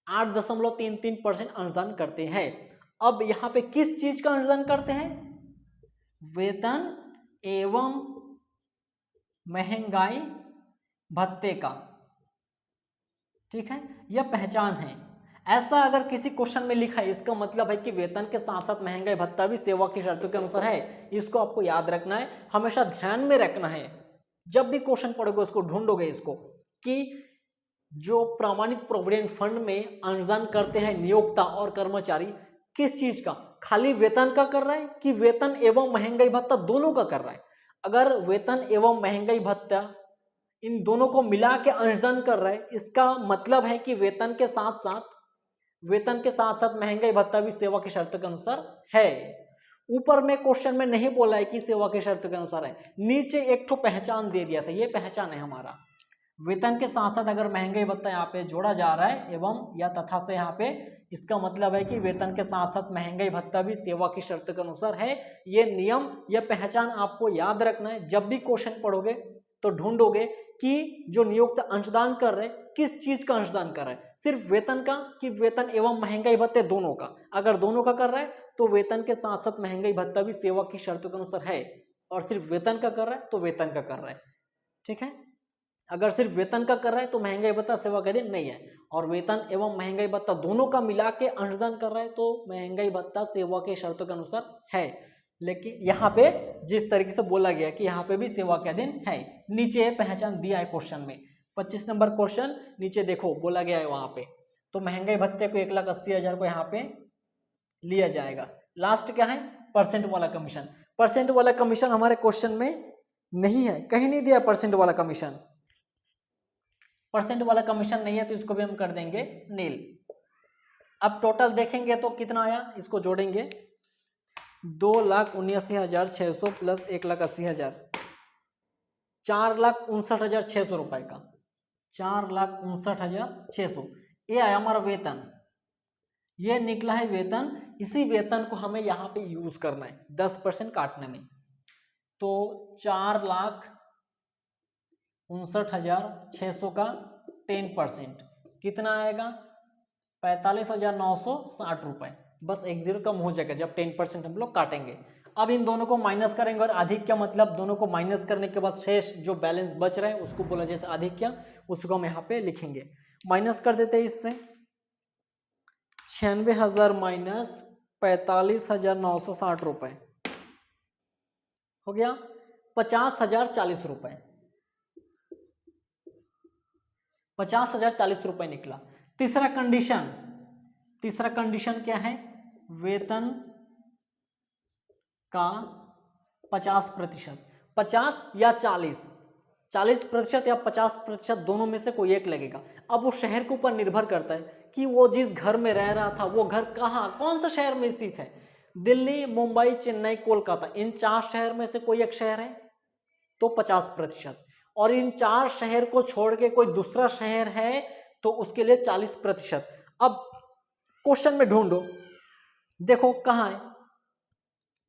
8.33% अंशदान करते हैं। अब यहां पे किस चीज का अंशदान करते हैं, वेतन एवं महंगाई भत्ते का, ठीक है, यह पहचान है। ऐसा अगर किसी क्वेश्चन में लिखा है, इसका मतलब है कि वेतन के साथ साथ महंगाई भत्ता भी सेवा की शर्तों के अनुसार है। इसको आपको याद रखना है, हमेशा ध्यान में रखना है। जब भी क्वेश्चन पढ़ोगे उसको ढूंढोगे इसको कि जो प्रामाणिक प्रोविडेंट फंड में अंशदान करते हैं नियोक्ता और कर्मचारी, किस चीज का, खाली वेतन का कर रहा है कि वेतन एवं महंगाई भत्ता दोनों का कर रहा है। अगर वेतन एवं महंगाई भत्ता इन दोनों को मिला के अंशदान कर रहा है, इसका मतलब है कि वेतन के साथ साथ वेतन के साथ साथ महंगाई भत्ता भी सेवा की शर्त के अनुसार है। ऊपर में क्वेश्चन में नहीं बोला है कि सेवा की शर्त के अनुसार है, नीचे एक तो पहचान दे दिया था, ये पहचान है हमारा। वेतन के साथ साथ अगर महंगाई भत्ता यहाँ पे जोड़ा जा रहा है एवं या तथा से यहाँ पे, इसका मतलब है कि वेतन के साथ साथ महंगाई भत्ता भी सेवा की शर्त के अनुसार है। ये नियम या पहचान आपको याद रखना है। जब भी क्वेश्चन पढ़ोगे तो ढूंढोगे कि जो नियोक्त अंशदान कर रहे किस चीज का अंशदान कर रहा है, सिर्फ वेतन का कि वेतन एवं महंगाई भत्ते दोनों का। अगर दोनों का कर रहा है तो वेतन के साथ साथ महंगाई भत्ता भी सेवा की शर्तों के अनुसार है, और सिर्फ वेतन का कर रहा है तो वेतन का कर रहा है। ठीक है, अगर सिर्फ वेतन का कर रहा है तो महंगाई भत्ता सेवा का दिन नहीं है, और वेतन एवं महंगाई भत्ता दोनों का मिला के अंशदान कर रहा है तो महंगाई भत्ता सेवा के शर्तों के अनुसार है। लेकिन यहाँ पे जिस तरीके से बोला गया कि यहाँ पे भी सेवा का दिन है, नीचे पहचान दिया है क्वेश्चन में। 25 नंबर क्वेश्चन नीचे देखो बोला गया है वहां पे, तो महंगाई भत्ते को 1,80,000 को यहाँ पे लिया जाएगा। लास्ट क्या है, परसेंट वाला कमीशन। परसेंट वाला कमीशन हमारे क्वेश्चन में नहीं है, कहीं नहीं दिया परसेंट वाला कमीशन। परसेंट वाला कमीशन नहीं है तो इसको भी हम कर देंगे नील। अब टोटल देखेंगे तो कितना आया, इसको जोड़ेंगे 2,79,600 प्लस 1,80,000, 4,59,600 रुपए का, 4,59,600 ये आया हमारा वेतन। ये निकला है वेतन। इसी वेतन को हमें यहाँ पे यूज करना है 10% काटने में, तो 4,59,600 का 10% कितना आएगा, 45,960 रुपए। बस एक जीरो कम हो जाएगा जब 10% हम लोग काटेंगे। अब इन दोनों को माइनस करेंगे, और अधिक क्या मतलब दोनों को माइनस करने के बाद शेष जो बैलेंस बच रहा है उसको बोला जाता है अधिक क्या, उसको हम यहाँ पे लिखेंगे। माइनस कर देते हैं इससे, 96,000 माइनस 45,960 रुपए हो गया 50,040 रुपए, 50,040 रुपए निकला। तीसरा कंडीशन क्या है, वेतन का 50%, 50 या 40% या 50% दोनों में से कोई एक लगेगा। अब वो शहर के ऊपर निर्भर करता है कि वो जिस घर में रह रहा था वो घर कहाँ कौन सा शहर में स्थित है। दिल्ली, मुंबई, चेन्नई, कोलकाता, इन 4 शहर में से कोई एक शहर है तो 50%, और इन 4 शहर को छोड़ के कोई दूसरा शहर है तो उसके लिए 40%। अब क्वेश्चन में ढूंढो, देखो कहाँ है,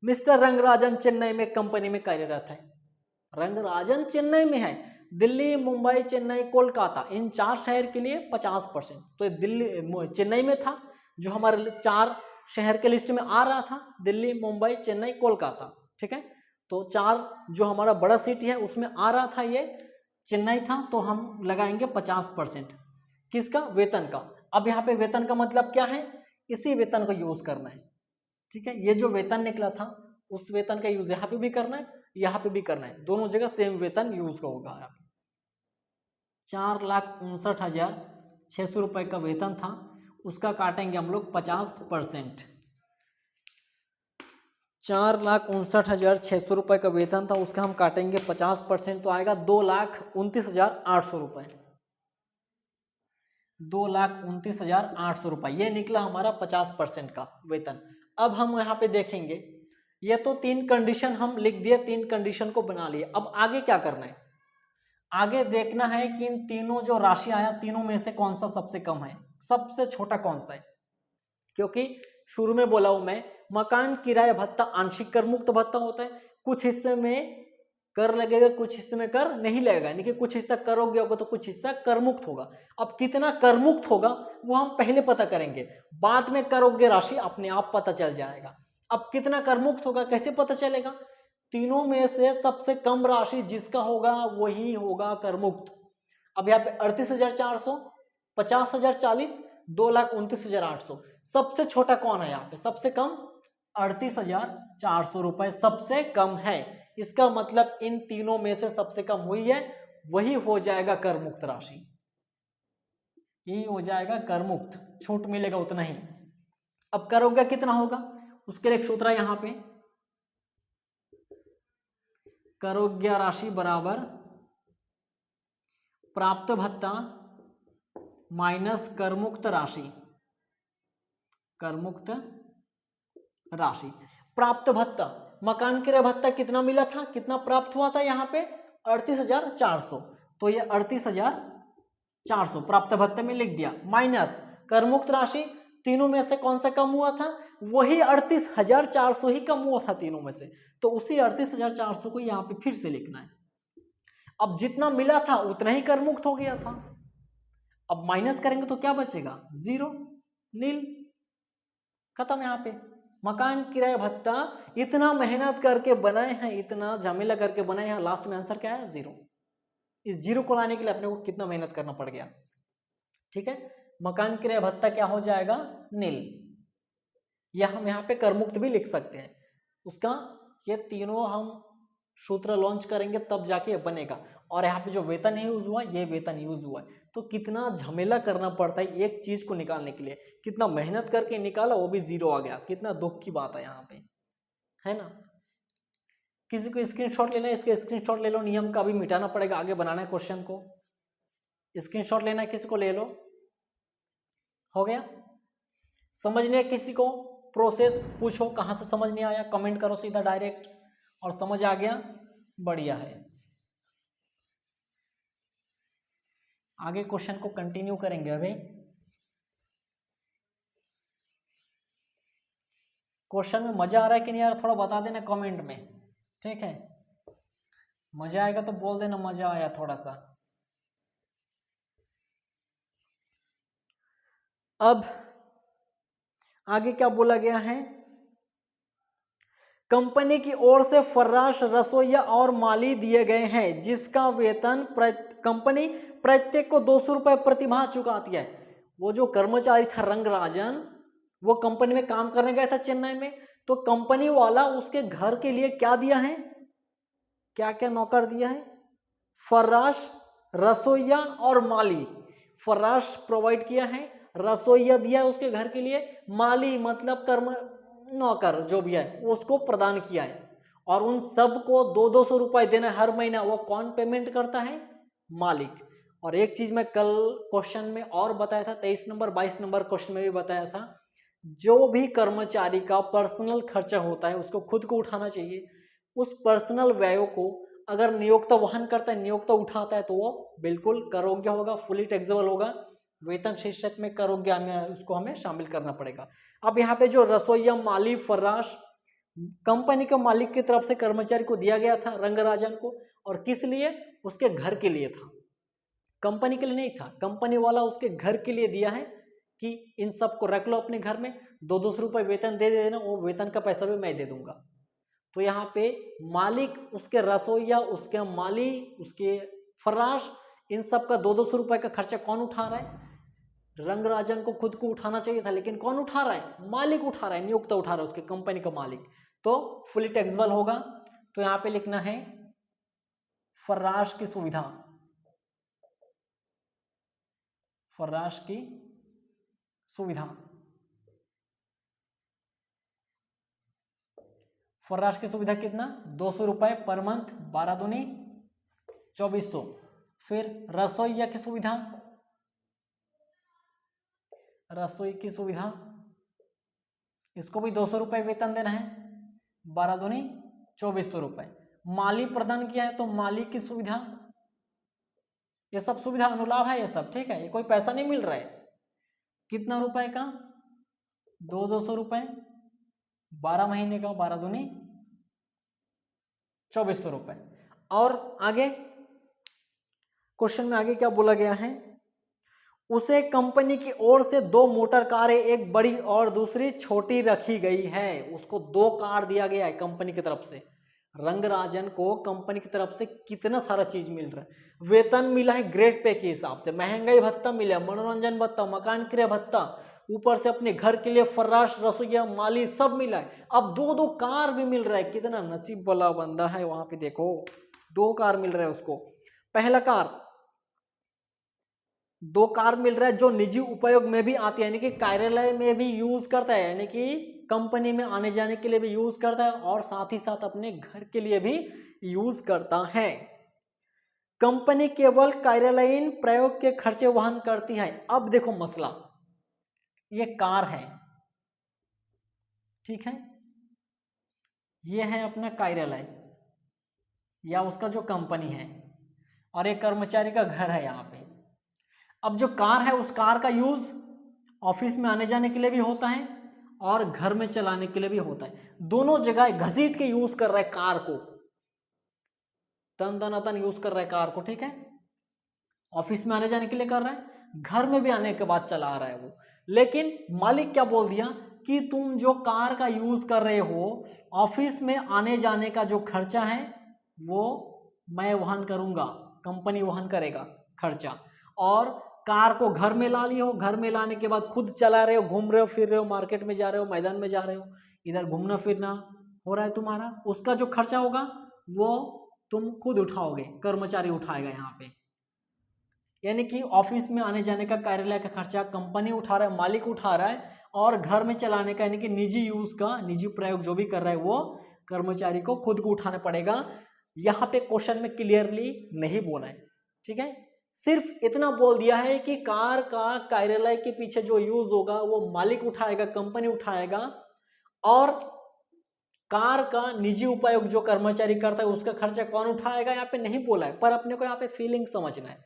मिस्टर रंगराजन चेन्नई में कंपनी में कार्यरत है। रंगराजन चेन्नई में है, दिल्ली, मुंबई, चेन्नई, कोलकाता, इन 4 शहर के लिए 50%। तो दिल्ली चेन्नई में था जो हमारे 4 शहर के लिस्ट में आ रहा था, दिल्ली, मुंबई, चेन्नई, कोलकाता। ठीक है, तो 4 जो हमारा बड़ा सिटी है उसमें आ रहा था, ये चेन्नई था, तो हम लगाएंगे 50%। किसका, वेतन का। अब यहाँ पे वेतन का मतलब क्या है, इसी वेतन को यूज करना है। ठीक है, ये जो वेतन निकला था उस वेतन का यूज यहाँ पे भी करना है, यहाँ पे भी करना है, दोनों जगह सेम वेतन यूज होगा। 4,59,600 रुपए का वेतन था, उसका काटेंगे हम लोग 50%। 4,59,600 रुपए का वेतन था, उसका हम काटेंगे 50%, तो आएगा 2,29,800 रुपए, 2,29,800 रुपए। ये निकला हमारा 50% का वेतन। अब हम यहाँ पे देखेंगे, ये तो 3 कंडीशन हम लिख दिए, 3 कंडीशन को बना लिए। अब आगे क्या करना है, आगे देखना है कि इन तीनों जो राशि आया तीनों में से कौन सा सबसे कम है, सबसे छोटा कौन सा है। क्योंकि शुरू में बोला हूं मैं, मकान किराया भत्ता आंशिक कर मुक्त भत्ता होता है, कुछ हिस्से में कर लगेगा, कुछ हिस्से में कर नहीं लगेगा, यानी कि कुछ हिस्सा कर योग्य होगा तो कुछ हिस्सा कर मुक्त होगा। अब कितना कर मुक्त होगा वो हम पहले पता करेंगे, बाद में कर योग्य राशि अपने आप पता चल जाएगा। अब कितना कर मुक्त होगा कैसे पता चलेगा, तीनों में से सबसे कम राशि जिसका होगा वही होगा कर मुक्त। अब यहाँ पे 38,400, 50,040, 2,29,800, सबसे छोटा कौन है यहाँ पे, सबसे कम 38,400 रुपए सबसे कम है। इसका मतलब इन तीनों में से सबसे कम हुई है, वही हो जाएगा कर मुक्त राशि, यही हो जाएगा कर मुक्त, छूट मिलेगा उतना ही। अब कर योग्य कितना होगा, उसके लिए एक सूत्र है यहाँ पे, कर योग्य राशि बराबर प्राप्त भत्ता माइनस कर मुक्त राशि। करमुक्त राशि। प्राप्त भत्ता, मकान किराया भत्ता कितना मिला था, कितना प्राप्त हुआ था यहाँ पे 38,400, तो ये 38,400 प्राप्त भत्ते में लिख दिया, माइनस करमुक्त राशि, तीनों में से कौन सा कम हुआ था, वही 38,400 ही कम हुआ था तीनों में से, तो उसी 38,400 को यहाँ पे फिर से लिखना है। अब जितना मिला था उतना ही करमुक्त हो गया था, अब माइनस करेंगे तो क्या बचेगा, 0, नील, खत्म। यहाँ पे मकान किराया भत्ता इतना मेहनत करके बनाए हैं, इतना झमेला करके बनाए हैं, लास्ट में आंसर क्या है, 0। इस 0 को लाने के लिए अपने को कितना मेहनत करना पड़ गया, ठीक है। मकान किराया भत्ता क्या हो जाएगा, नील, या हम यहाँ पे करमुक्त भी लिख सकते हैं उसका, ये तीनों हम सूत्र लॉन्च करेंगे तब जाके बनेगा। और यहाँ पे जो वेतन यूज हुआ, ये वेतन यूज हुआ है, तो कितना झमेला करना पड़ता है एक चीज को निकालने के लिए, कितना मेहनत करके निकाला, वो भी 0 आ गया, कितना दुख की बात है यहाँ पे, है ना। किसी को स्क्रीनशॉट लेना है, इसके स्क्रीनशॉट ले लो, नियम का भी मिटाना पड़ेगा, आगे बनाना है क्वेश्चन को, स्क्रीनशॉट लेना है किसी को, ले लो, हो गया। समझने है किसी को, प्रोसेस पूछो, कहां से समझ नहीं आया कमेंट करो सीधा डायरेक्ट, और समझ आ गया बढ़िया है। आगे क्वेश्चन को कंटिन्यू करेंगे। अभी क्वेश्चन में मजा आ रहा है कि नहीं आ रहा, थोड़ा बता देना कमेंट में, ठीक है। मजा आएगा तो बोल देना मजा आया थोड़ा सा। अब आगे क्या बोला गया है, कंपनी की ओर से फर्राश, रसोइया और माली दिए गए हैं, जिसका वेतन कंपनी प्रत्येक को 200 रुपए प्रतिमाह चुकाती है। वो जो कर्मचारी था रंगराजन, वो कंपनी में काम करने गया था चेन्नई में, तो कंपनी वाला उसके घर के लिए क्या दिया है, क्या क्या नौकर दिया है, फर्राश, रसोइया और माली। फर्राश प्रोवाइड किया है, रसोइया दिया है उसके घर के लिए, माली मतलब कर्म नौकर जो भी है उसको प्रदान किया है, और उन सब को 200 रुपए देना हर महीना। वो कौन पेमेंट करता है, मालिक। और एक चीज मैं कल क्वेश्चन में और बताया था, 23 नंबर 22 नंबर क्वेश्चन में भी बताया था, जो भी कर्मचारी का पर्सनल खर्चा होता है उसको खुद को उठाना चाहिए। उस पर्सनल व्ययों को अगर नियोक्ता वहन करता है, नियोक्ता उठाता है, तो वो बिल्कुल करोग्य होगा, फुली टैक्सेबल होगा। वेतन शीर्षक में करोग्य में उसको हमें शामिल करना पड़ेगा। अब यहाँ पे जो रसोइया, माली, फर्राश कंपनी के मालिक की तरफ से कर्मचारी को दिया गया था रंगराजन को, और किस लिए, उसके घर के लिए था, कंपनी के लिए नहीं था। कंपनी वाला उसके घर के लिए दिया है कि इन सबको रख लो अपने घर में, 200 रुपए वेतन दे देना, वो वेतन का पैसा भी मैं दे दूंगा। तो यहाँ पे मालिक, उसके रसोइया, उसके माली, उसके फर्राश, इन सब का 200 रुपए का खर्चा कौन उठा रहा है, रंगराजन को खुद को उठाना चाहिए था, लेकिन कौन उठा रहा है, मालिक उठा रहा है, नियोक्ता उठा रहा है, उसके कंपनी का मालिक, तो फुली टैक्सेबल होगा। तो यहाँ पे लिखना है फर्राश की सुविधा, फर्राश की सुविधा, फर्राश की सुविधा कितना, 200 रुपए पर मंथ, 12 दूनी 2400। फिर रसोइया की सुविधा, रसोई की सुविधा, इसको भी 200 रुपए वेतन देना है, 12 दूनी 2400 रुपए। माली प्रदान किया है, तो माली की सुविधा, ये सब सुविधा अनुलाभ है, ये सब ठीक है, ये कोई पैसा नहीं मिल रहा है। कितना रुपए का, 200 रुपए, 12 महीने का, 12 दूनी 2400 रुपए। और आगे क्वेश्चन में आगे क्या बोला गया है, उसे कंपनी की ओर से 2 मोटर कारें, एक बड़ी और दूसरी छोटी रखी गई है। उसको 2 कार दिया गया है कंपनी की तरफ से। रंगराजन को कंपनी की तरफ से कितना सारा चीज मिल रहा है, वेतन मिला है ग्रेड पे के हिसाब से, महंगाई भत्ता मिला, मनोरंजन भत्ता, मकान किराया भत्ता, ऊपर से अपने घर के लिए फर्राश, रसोइया, माली सब मिला है। अब 2 कार भी मिल रहा है, कितना नसीब वाला बंदा है। वहां पे देखो 2 कार मिल रहा है उसको। पहला कार, 2 कार मिल रहा है जो निजी उपयोग में भी आती है, यानी कि कार्यालय में भी यूज करता है, यानी कि कंपनी में आने जाने के लिए भी यूज करता है, और साथ ही साथ अपने घर के लिए भी यूज करता है। कंपनी केवल कार्यालयीन प्रयोग के खर्चे वहन करती है। अब देखो मसला, ये कार है, ठीक है, ये है अपना कार्यालय या उसका जो कंपनी है, और एक कर्मचारी का घर है यहाँ पे। अब जो कार है उस कार का यूज ऑफिस में आने जाने के लिए भी होता है और घर में चलाने के लिए भी होता है। दोनों जगह घसीट के यूज कर रहा है कार को, तन तन तन यूज कर रहा है कार को। ठीक है, ऑफिस में आने जाने के लिए कर रहा है, घर में भी आने के बाद चला रहा है वो। लेकिन मालिक क्या बोल दिया कि तुम जो कार का यूज कर रहे हो, ऑफिस में आने जाने का जो खर्चा है वो मैं वहन करूंगा, कंपनी वहन करेगा खर्चा। और कार को घर में ला लिए हो, घर में लाने के बाद खुद चला रहे हो, घूम रहे हो, फिर रहे हो, मार्केट में जा रहे हो, मैदान में जा रहे हो, इधर घूमना फिरना हो रहा है तुम्हारा, उसका जो खर्चा होगा वो तुम खुद उठाओगे, कर्मचारी उठाएगा यहाँ पे। यानी कि ऑफिस में आने जाने का, कार्यालय का खर्चा कंपनी उठा रहा है, मालिक उठा रहा है, और घर में चलाने का यानी कि निजी यूज का, निजी प्रयोग जो भी कर रहा है वो कर्मचारी को खुद को उठाना पड़ेगा। यहाँ पे क्वेश्चन में क्लियरली नहीं बोला है। ठीक है, सिर्फ इतना बोल दिया है कि कार का कार्यालय के पीछे जो यूज होगा वो मालिक उठाएगा, कंपनी उठाएगा, और कार का निजी उपयोग जो कर्मचारी करता है उसका खर्चा कौन उठाएगा यहाँ पे नहीं बोला है, पर अपने को यहाँ पे फीलिंग समझना है।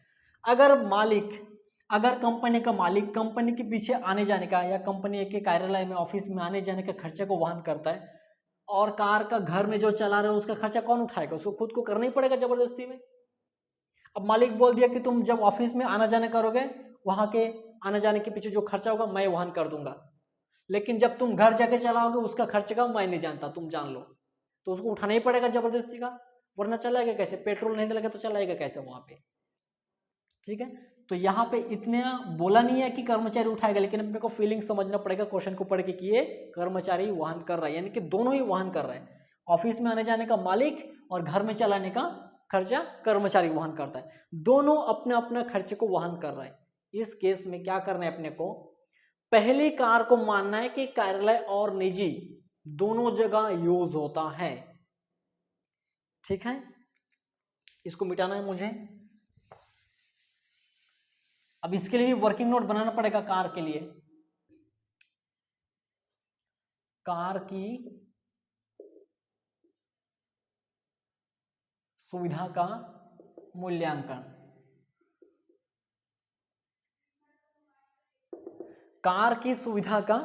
अगर कंपनी का मालिक कंपनी के पीछे आने जाने का या कंपनी के कार्यालय में, ऑफिस में आने जाने का खर्चे को वहन करता है, और कार का घर में जो चला रहे हो उसका खर्चा कौन उठाएगा, उसको खुद को करना ही पड़ेगा जबरदस्ती में। अब मालिक बोल दिया कि तुम जब ऑफिस में आना जाना करोगे, वहां के आने जाने के पीछे जो खर्चा होगा मैं वहन कर दूंगा, लेकिन जब तुम घर जाके चलाओगे उसका खर्चे का मैं नहीं जानता, तुम जान लो, तो उसको उठाना ही पड़ेगा जबरदस्ती का, वरना चलाएगा कैसे, पेट्रोल नहीं डलेगा तो चलाएगा कैसे वहां पे। ठीक है, तो यहाँ पे इतना बोला नहीं है कि कर्मचारी उठाएगा, लेकिन अपने को फीलिंग समझना पड़ेगा क्वेश्चन को पढ़ के कि ये कर्मचारी वहन कर रहा है, यानी कि दोनों ही वहन कर रहा है। ऑफिस में आने जाने का मालिक और घर में चलाने का खर्चा कर्मचारी वहन करता है, दोनों अपने अपने खर्चे को वहन कर रहा है। इस केस में क्या करना है अपने को, पहली कार को मानना है कि कार्यालय और निजी दोनों जगह यूज होता है। ठीक है, इसको मिटाना है मुझे। अब इसके लिए भी वर्किंग नोट बनाना पड़ेगा कार के लिए। कार की सुविधा का मूल्यांकन, कार की सुविधा का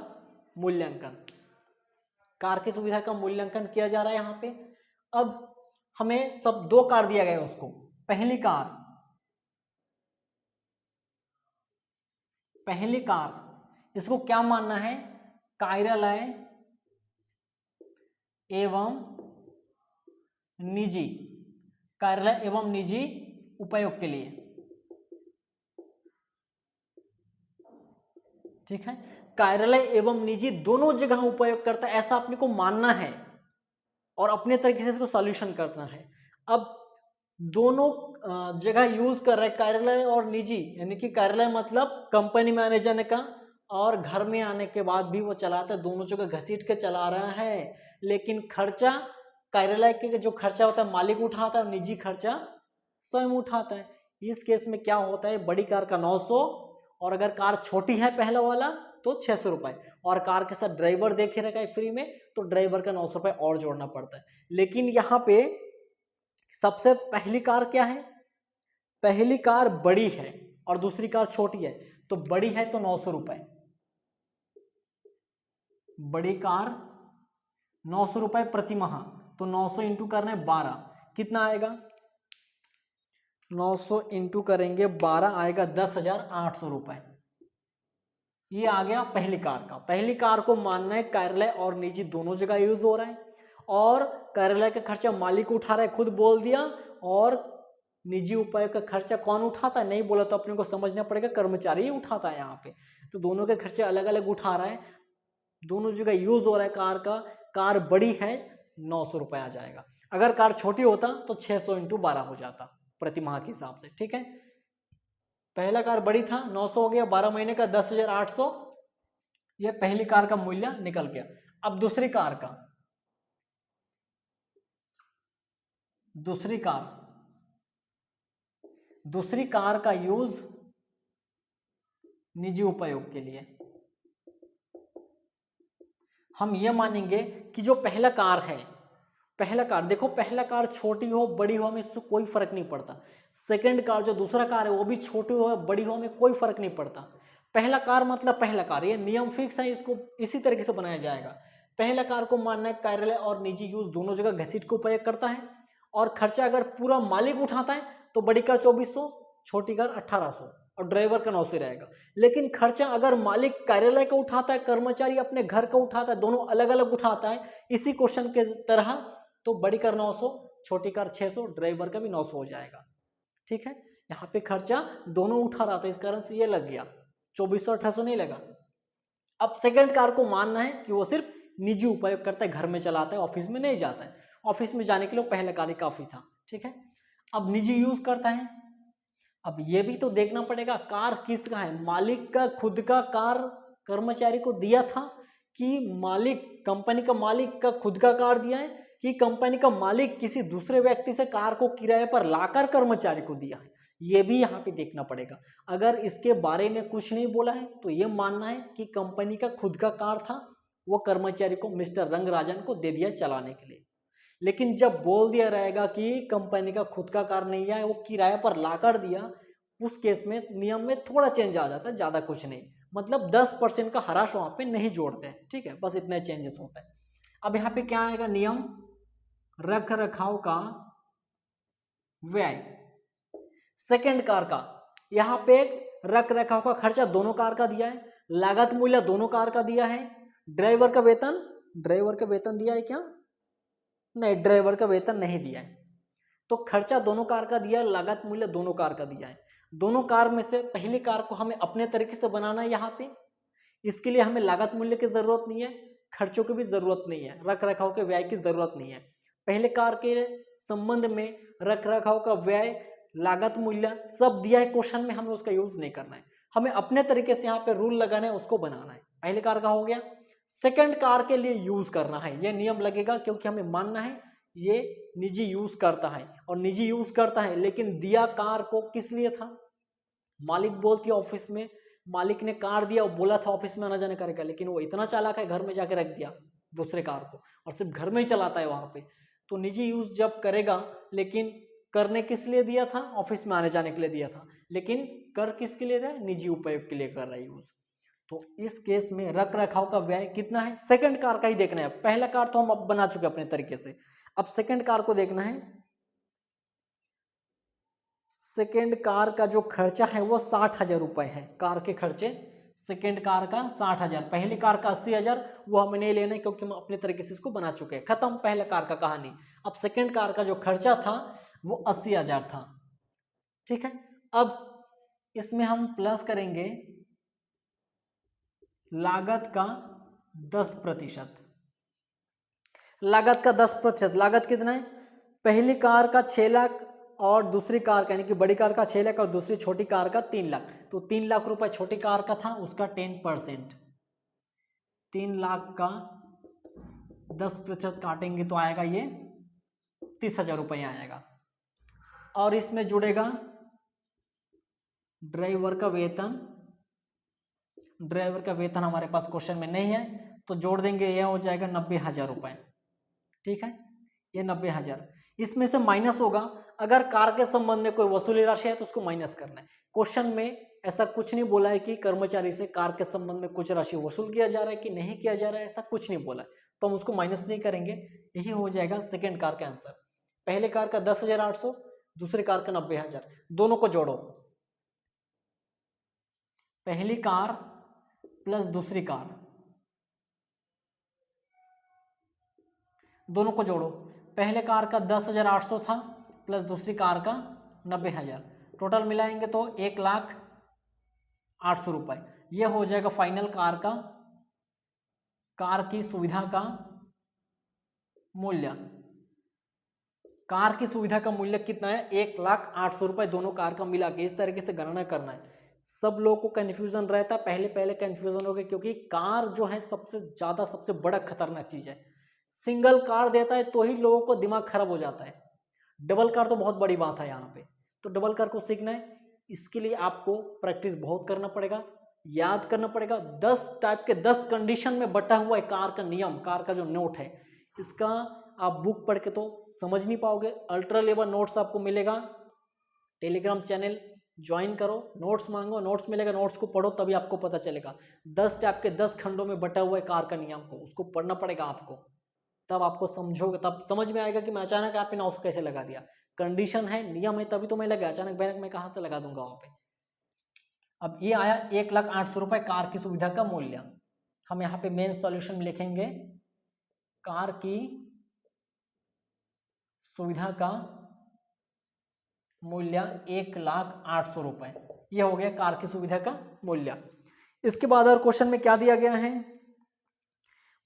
मूल्यांकन, कार की सुविधा का मूल्यांकन किया जा रहा है यहाँ पे। अब हमें सब दो कार दिया गया है उसको। पहली कार इसको क्या मानना है, कार्यालय एवं निजी, कार्यालय एवं निजी उपयोग के लिए। ठीक है, कार्यालय एवं निजी दोनों जगह उपयोग करता है ऐसा अपने को मानना है और अपने तरीके से इसको सॉल्यूशन करना है। अब दोनों जगह यूज कर रहा है कार्यालय और निजी, यानी कि कार्यालय मतलब कंपनी में आने जाने का, और घर में आने के बाद भी वो चलाता है, दोनों जगह घसीट के चला रहा है। लेकिन खर्चा कार्यालय के जो खर्चा होता है मालिक उठाता है, और निजी खर्चा स्वयं उठाता है। इस केस में क्या होता है, बड़ी कार का 900, और अगर कार छोटी है पहला वाला तो 600 रुपए, और कार के साथ ड्राइवर देखे रखा है फ्री में तो ड्राइवर का 900 रुपए और जोड़ना पड़ता है। लेकिन यहाँ पे सबसे पहली कार क्या है, पहली कार बड़ी है और दूसरी कार छोटी है, तो बड़ी है तो 900 रुपए, बड़ी कार 900 रुपए प्रति माह, तो 900 इंटू करना है 12, कितना आएगा, 900 इंटू करेंगे 12 आएगा 10,800 रुपए। ये आ गया पहली कार का। पहली कार को मानना है कार्यालय और निजी दोनों जगह यूज हो रहा है, और कार्यालय का खर्चा मालिक उठा रहा है, खुद बोल दिया, और निजी उपयोग का खर्चा कौन उठाता है नहीं बोला तो अपने को समझना पड़ेगा कर्मचारी ही उठाता है यहाँ पे। तो दोनों के खर्चे अलग अलग उठा रहा है, दोनों जगह यूज हो रहा है कार का। कार बड़ी है 900 रुपए आ जाएगा, अगर कार छोटी होता तो 600 इंटू 12 हो जाता प्रति माह के हिसाब से। ठीक है, पहला कार बड़ी था 900 हो गया, 12 महीने का 10,800, यह पहली कार का मूल्य निकल गया। अब दूसरी कार का यूज निजी उपयोग के लिए। हम ये मानेंगे कि जो पहला कार है, पहला कार देखो, पहला कार छोटी हो बड़ी हो हमें इससे कोई फर्क नहीं पड़ता। सेकंड कार जो दूसरा कार है वो भी छोटी हो बड़ी हो हमें कोई फर्क नहीं पड़ता। पहला कार मतलब पहला कार, ये नियम फिक्स है, इसको इसी तरीके से बनाया जाएगा। पहला कार को मानना है कार्यालय और निजी यूज दोनों जगह घसीट को उपयोग करता है, और खर्चा अगर पूरा मालिक उठाता है तो बड़ी कार 2400, छोटी कार 1800 और ड्राइवर का 900 रहेगा। लेकिन खर्चा अगर मालिक कार्यालय का उठाता है, कर्मचारी अपने घर का उठाता है, दोनों अलग अलग उठाता है इसी क्वेश्चन के तरह, तो बड़ी कार 900, छोटी कार 600, ड्राइवर का भी 900 हो जाएगा। ठीक है, यहाँ पे खर्चा दोनों उठा रहा था, इस कारण से ये लग गया, 2400 1800 नहीं लगा। अब सेकंड कार को मानना है कि वो सिर्फ निजी उपयोग करता है, घर में चलाता है, ऑफिस में नहीं जाता है। ऑफिस में जाने के लिए पहला कार ही काफी था। ठीक है, अब निजी यूज करता है, अब ये भी तो देखना पड़ेगा कार किसका है, मालिक का खुद का कार कर्मचारी को दिया था, कि मालिक कंपनी का मालिक का खुद का कार दिया है, कि कंपनी का मालिक किसी दूसरे व्यक्ति से कार को किराए पर लाकर कर्मचारी को दिया है, ये भी यहाँ पे देखना पड़ेगा। अगर इसके बारे में कुछ नहीं बोला है तो ये मानना है कि कंपनी का खुद का कार था, वो कर्मचारी को मिस्टर रंगराजन को दे दिया चलाने के लिए। लेकिन जब बोल दिया रहेगा कि कंपनी का खुद का कार नहीं है, वो किराए पर लाकर दिया, उस केस में नियम में थोड़ा चेंज आ जाता है, ज्यादा कुछ नहीं, मतलब 10% का हराश वहां पे नहीं जोड़ते हैं। ठीक है, बस इतने चेंजेस होता है। अब यहाँ पे क्या आएगा, नियम रख रखाव का व्यय, सेकंड कार का, यहाँ पे रख रखाव का खर्चा दोनों कार का दिया है, लागत मूल्य दोनों कार का दिया है, ड्राइवर का वेतन दिया है क्या, नहीं, ड्राइवर का वेतन नहीं दिया है। तो खर्चा दोनों कार का दिया है, लागत मूल्य दोनों कार का दिया है। दोनों कार में से पहली कार को हमें अपने तरीके से बनाना है यहाँ पे, इसके लिए हमें लागत मूल्य की जरूरत नहीं है, खर्चों की भी जरूरत नहीं है, रख रखाव के व्यय की जरूरत नहीं है। पहले कार के संबंध में रख रखाव का व्यय, लागत मूल्य सब दिया है क्वेश्चन में, हमें उसका यूज नहीं करना है, हमें अपने तरीके से यहाँ पे रूल लगाना है, उसको बनाना है। पहले कार का हो गया, सेकंड कार के लिए यूज करना है, ये नियम लगेगा, क्योंकि हमें मानना है ये निजी यूज करता है, और निजी यूज करता है लेकिन दिया कार को किस लिए था, मालिक बोलती है ऑफिस में, मालिक ने कार दिया, वो बोला था ऑफिस में आना जाने करेगा, लेकिन वो इतना चालाक है घर में जाके रख दिया दूसरे कार को, और सिर्फ घर में ही चलाता है वहां पे। तो निजी यूज जब करेगा, लेकिन करने किस लिए दिया था, ऑफिस में आने जाने के लिए दिया था, लेकिन कर किसके लिए रहा है, निजी उपयोग के लिए कर रहा है यूज। तो इस केस में रख रखाव का व्यय कितना है, सेकंड कार का ही देखना है। पहला कार तो हम अब बना चुके अपने तरीके से, अब सेकंड कार को देखना है। सेकंड कार का जो खर्चा है वो 60,000 रुपए है, कार के खर्चे सेकंड कार का 60,000, पहली कार का 80,000, वो हमें नहीं लेना है क्योंकि हम अपने तरीके से इसको बना चुके हैं, खत्म पहले कार का कहानी। अब सेकंड कार का जो खर्चा था वो 80,000 था। ठीक है, अब इसमें हम प्लस करेंगे लागत का 10%, लागत का 10%, लागत कितना है, पहली कार का 6 लाख और दूसरी कार का यानी कि बड़ी कार का 6 लाख और दूसरी छोटी कार का 3 लाख, तो 3 लाख रुपए छोटी कार का था, उसका 10%, 3 लाख का 10% काटेंगे तो आएगा ये 30,000 रुपये आएगा। और इसमें जुड़ेगा ड्राइवर का वेतन, ड्राइवर का वेतन हमारे पास क्वेश्चन में नहीं है तो जोड़ देंगे, ये हो जाएगा 90,000 रुपये। ठीक है, ये 90,000, इसमें से माइनस होगा, अगर कार के संबंध में कोई वसूली राशि है तो उसको माइनस करना है। क्वेश्चन में ऐसा कुछ नहीं बोला है कि कर्मचारी से कार के संबंध में कुछ राशि वसूल किया जा रहा है कि नहीं किया जा रहा है, ऐसा कुछ नहीं बोला है, तो हम उसको माइनस नहीं करेंगे। यही हो जाएगा सेकेंड कार का आंसर। पहले कार का 10,800, दूसरी कार का 90,000, दोनों को जोड़ो, पहली कार प्लस दूसरी कार, दोनों को जोड़ो, पहले कार का 10,800 था प्लस दूसरी कार का 90,000, टोटल मिलाएंगे तो 1,08,000 रुपये। ये हो जाएगा फाइनल कार की सुविधा का मूल्य। कार की सुविधा का मूल्य कितना है, 1,08,000 रुपये, दोनों कार का मिला के इस तरीके से गणना करना है। सब लोगों को कंफ्यूजन रहता है, पहले कंफ्यूजन हो गया, क्योंकि कार जो है सबसे बड़ा खतरनाक चीज है। सिंगल कार देता है तो ही लोगों को दिमाग खराब हो जाता है, डबल कार तो बहुत बड़ी बात है यहाँ पे। तो डबल कार को सीखना है, इसके लिए आपको प्रैक्टिस बहुत करना पड़ेगा, याद करना पड़ेगा। 10 टाइप के 10 कंडीशन में बटा हुआ है कार का नियम, कार का जो नोट है, इसका आप बुक पढ़ के तो समझ नहीं पाओगे। अल्ट्रा लेवल नोट्स आपको मिलेगा, टेलीग्राम चैनल ज्वाइन करो, नोट्स मांगो, नोट्स मिलेगा, नोट्स को पढ़ो तभी आपको पता चलेगा। 10 टाइप के 10 खंडों में बटा हुआ है कार का नियम को, उसको पढ़ना पड़ेगा आपको, तब आपको समझोगे, तब समझ में आएगा कि मैं अचानक यहाँ पे ऑफ कैसे लगा दिया। कंडीशन है, नियम है, तभी तो मैं लगा, अचानक बैनक मैं कहाँ से लगा दूंगा वहाँ पे। अब ये आया 1,08,000 रुपये कार की सुविधा का मूल्य। हम यहाँ पे मेन सॉल्यूशन में लिखेंगे कार की सुविधा का मूल्य 1,08,000 रुपये, यह हो गया कार की सुविधा का मूल्य। इसके बाद और क्वेश्चन में क्या दिया गया है,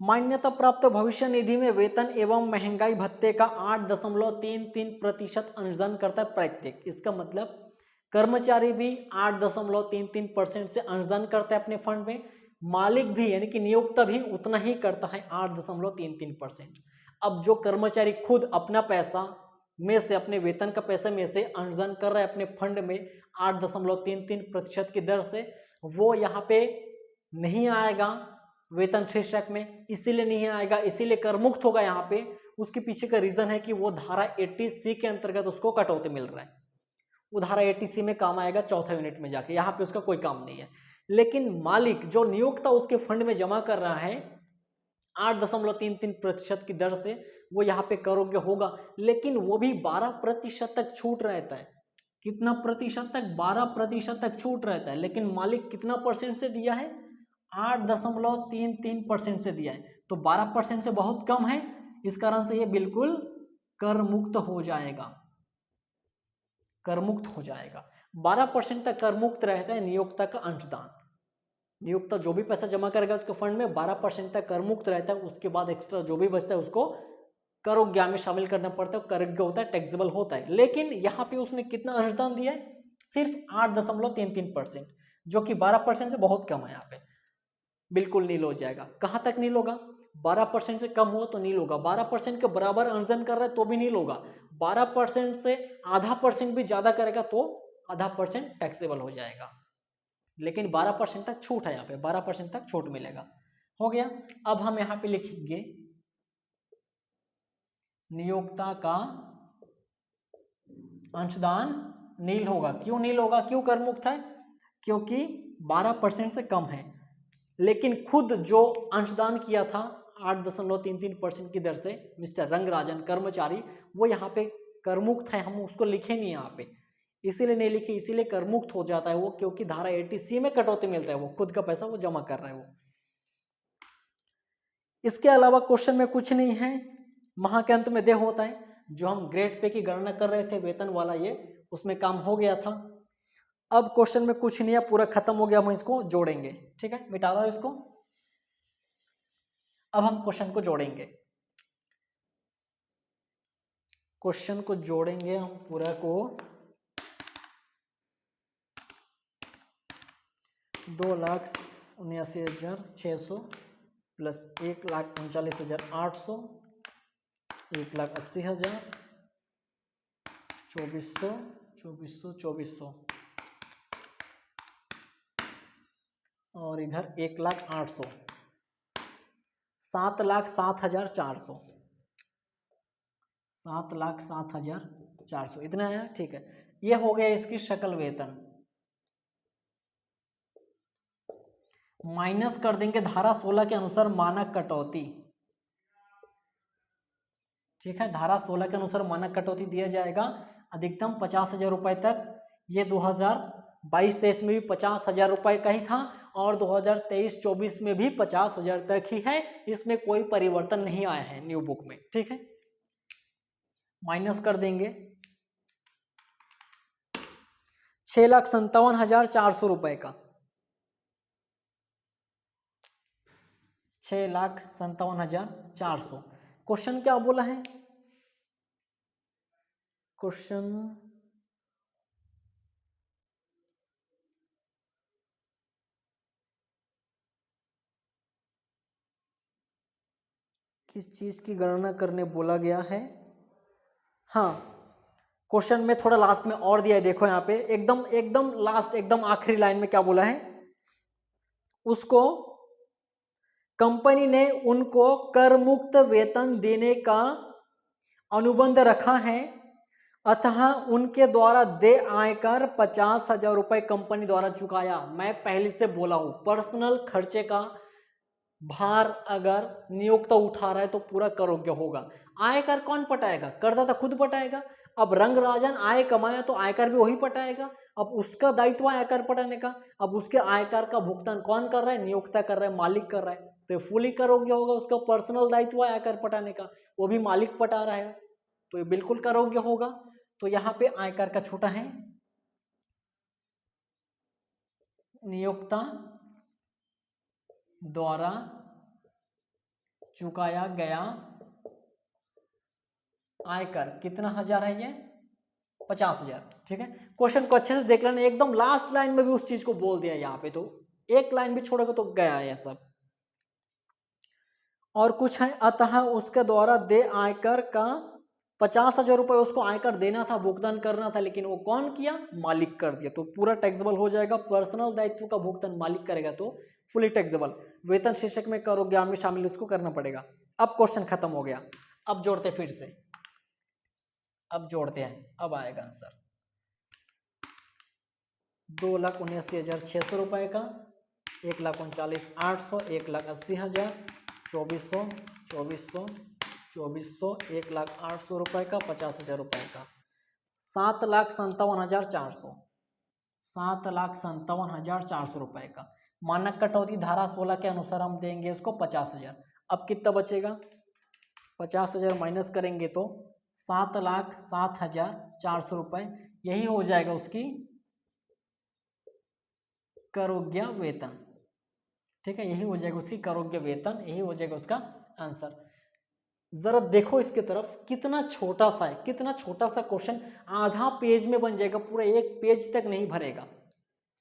मान्यता प्राप्त भविष्य निधि में वेतन एवं महंगाई भत्ते का 8.33% अंशदान करता है प्रत्येक। इसका मतलब कर्मचारी भी 8.33% से अंशदान करता है अपने फंड में, मालिक भी यानी कि नियोक्ता भी उतना ही करता है 8.33%। अब जो कर्मचारी खुद अपना पैसा में से, अपने वेतन का पैसा में से अंशदान कर रहा है अपने फंड में 8.33% की दर से, वो यहाँ पे नहीं आएगा वेतन शीर्षक में, इसीलिए नहीं आएगा, इसीलिए कर मुक्त होगा यहाँ पे। उसके पीछे का रीजन है कि वो धारा 80C के अंतर्गत उसको कटौती मिल रहा है, वो धारा 80C में काम आएगा चौथा यूनिट में जाके, यहाँ पे उसका कोई काम नहीं है। लेकिन मालिक जो नियोक्ता उसके फंड में जमा कर रहा है 8.33% की दर से, वो यहाँ पे करोगे होगा, लेकिन वो भी 12% तक छूट रहता है। कितना प्रतिशत तक? 12% तक छूट रहता है। लेकिन मालिक कितना परसेंट से दिया है? 8.33% से दिया है, तो 12% से बहुत कम है, इस कारण से ये बिल्कुल कर मुक्त हो जाएगा, कर मुक्त हो जाएगा। 12% तक कर मुक्त रहता है नियोक्ता का अंशदान। नियोक्ता जो भी पैसा जमा करेगा उसके फंड में 12% तक कर मुक्त रहता है, उसके बाद एक्स्ट्रा जो भी बचता है उसको करोग्य में शामिल करना पड़ता है, करोग्य होता है, टैक्सेबल होता है। लेकिन यहाँ पे उसने कितना अंशदान दिया है? सिर्फ 8.33%, जो कि 12% से बहुत कम है, यहाँ पे बिल्कुल नील हो जाएगा। कहाँ तक नील होगा? 12% से कम हो तो नील होगा, 12% के बराबर अंशदान कर रहा है तो भी नील होगा, 12% से आधा % भी ज्यादा करेगा तो आधा % टैक्सेबल हो जाएगा। लेकिन 12% तक छूट है, यहाँ पे 12% तक छूट मिलेगा। हो गया। अब हम यहाँ पे लिखेंगे नियोक्ता का अंशदान नील होगा। क्यों नील होगा? क्यों कर मुक्त है? क्योंकि 12% से कम है। लेकिन खुद जो अंशदान किया था 8.33% की दर से मिस्टर रंगराजन कर्मचारी, वो यहाँ पे करमुक्त है, हम उसको लिखे नहीं यहाँ पे, इसीलिए नहीं लिखे, इसीलिए करमुक्त हो जाता है वो, क्योंकि धारा 80C में कटौती मिलता है, वो खुद का पैसा वो जमा कर रहा है वो। इसके अलावा क्वेश्चन में कुछ नहीं है, महा के अंत में दे होता है। जो हम ग्रेड पे की गणना कर रहे थे वेतन वाला, ये उसमें काम हो गया था। अब क्वेश्चन में कुछ नहीं है, पूरा खत्म हो गया, हम इसको जोड़ेंगे। ठीक है, मिटा दो इसको। अब हम क्वेश्चन को जोड़ेंगे, क्वेश्चन को जोड़ेंगे हम पूरा को। 2,79,600 प्लस 1,39,800, 1,80,000, 2,400, 2,400, 2,400 और इधर 1,08,000, 7,07,400, 7,07,400 इतना आया। ठीक है, ये हो गया इसकी शकल वेतन। माइनस कर देंगे धारा 16 के अनुसार मानक कटौती। ठीक है, धारा 16 के अनुसार मानक कटौती दिया जाएगा अधिकतम 50,000 रुपए तक। ये 2022-23 में भी 50,000 रुपए का ही था और 2023-24 में भी 50,000 तक ही है, इसमें कोई परिवर्तन नहीं आया है न्यू बुक में। ठीक है, माइनस कर देंगे 6,57,400 रुपए का, 6,57,400। क्वेश्चन क्या बोला है? क्वेश्चन किस चीज की गणना करने बोला गया है? हाँ, क्वेश्चन में थोड़ा लास्ट में और दिया है, देखो यहाँ पे एकदम एकदम लास्ट एकदम आखिरी लाइन में क्या बोला है, उसको कंपनी ने उनको कर मुक्त वेतन देने का अनुबंध रखा है, अतः उनके द्वारा दे आयकर 50,000 रुपए कंपनी द्वारा चुकाया। मैं पहले से बोला हूं, पर्सनल खर्चे का भार अगर नियोक्ता उठा रहा है तो पूरा करोगे होगा। आयकर कौन पटाएगा? करदाता खुद पटाएगा। अब रंगराजन आय कमाया तो आयकर भी वही पटाएगा। अब उसका दायित्व है आयकर पटाने का। अब उसके आयकर का भुगतान कौन कर रहा है? नियोक्ता कर रहा है, मालिक कर रहा है। तो फुली करोगे होगा, उसका पर्सनल दायित्व है आयकर पटाने का, वो भी मालिक पटा रहा है, तो ये बिल्कुल करोगे होगा। तो यहाँ पे आयकर का छोटा है, नियोक्ता द्वारा चुकाया गया आयकर कितना हजार है? ये 50,000। ठीक है, क्वेश्चन को अच्छे से देख लेना, एकदम लास्ट लाइन में भी उस चीज को बोल दिया यहाँ पे, तो एक लाइन भी छोड़ोगे तो गया है सब। और कुछ है, अतः उसके द्वारा दे आयकर का 50,000 रुपए उसको आयकर देना था, भुगतान करना था, लेकिन वो कौन किया? मालिक कर दिया, तो पूरा टैक्सेबल हो जाएगा। पर्सनल दायित्व का भुगतान मालिक करेगा तो फुली टैक्सेबल। वेतन शीर्षक में करो ज्ञान में शामिल उसको करना पड़ेगा। अब क्वेश्चन खत्म हो गया। अब जोड़ते फिर से, अब जोड़ते हैं, अब आएगा आंसर 2,79,600 रुपए का, 1,39,800, 1,80,000, 2,200, 2,200, 2,200, 1,08,000 रुपए का, 50,000 रुपए का, 7,57,400, 7,57,400 रुपए का। मानक कटौती धारा 16 के अनुसार हम देंगे इसको 50,000। अब कितना बचेगा? 50,000 माइनस करेंगे तो 7,07,400 रुपए, यही हो जाएगा उसकी करोग्य वेतन। ठीक है, यही हो जाएगा उसकी करोग्य वेतन, यही हो जाएगा उसका आंसर। जरा देखो इसके तरफ, कितना छोटा सा है, कितना छोटा सा क्वेश्चन, आधा पेज में बन जाएगा, पूरा एक पेज तक नहीं भरेगा।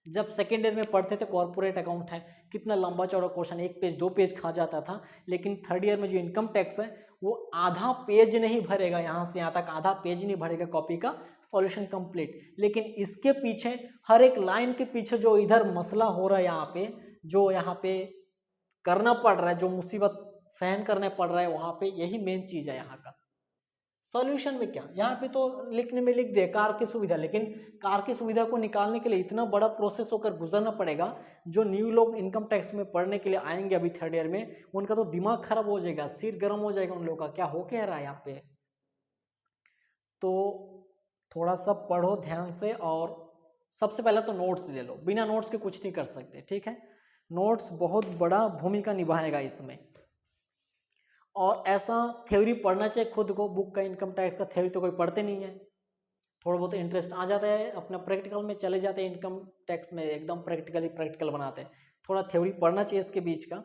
जब सेकेंड ईयर में पढ़ते थे कॉर्पोरेट अकाउंट है, कितना लंबा चौड़ा क्वेश्चन, एक पेज 2 पेज खा जाता था, लेकिन थर्ड ईयर में जो इनकम टैक्स है वो आधा पेज नहीं भरेगा, यहाँ से यहाँ तक आधा पेज नहीं भरेगा कॉपी का, सॉल्यूशन कंप्लीट। लेकिन इसके पीछे हर एक लाइन के पीछे जो इधर मसला हो रहा है, यहाँ पे जो यहाँ पे करना पड़ रहा है, जो मुसीबत सहन करने पड़ रहा है, वहां पे यही मेन चीज है यहाँ का। सॉल्यूशन में क्या, यहाँ पे तो लिखने में लिख दे कार की सुविधा, लेकिन कार की सुविधा को निकालने के लिए इतना बड़ा प्रोसेस होकर गुजरना पड़ेगा। जो न्यू लोग इनकम टैक्स में पढ़ने के लिए आएंगे अभी थर्ड ईयर में, उनका तो दिमाग खराब हो जाएगा, सिर गर्म हो जाएगा उन लोगों का, क्या हो क्या रहा है यहाँ पे। तो थोड़ा सा पढ़ो ध्यान से, और सबसे पहले तो नोट्स ले लो, बिना नोट्स के कुछ नहीं कर सकते। ठीक है, नोट्स बहुत बड़ा भूमिका निभाएगा इसमें। और ऐसा थ्योरी पढ़ना चाहिए खुद को, बुक का इनकम टैक्स का थ्योरी तो कोई पढ़ते नहीं है, थोड़ा बहुत इंटरेस्ट आ जाता है, अपना प्रैक्टिकल में चले जाते हैं, इनकम टैक्स में एकदम प्रैक्टिकल बनाते हैं। थोड़ा थ्योरी पढ़ना चाहिए इसके बीच का,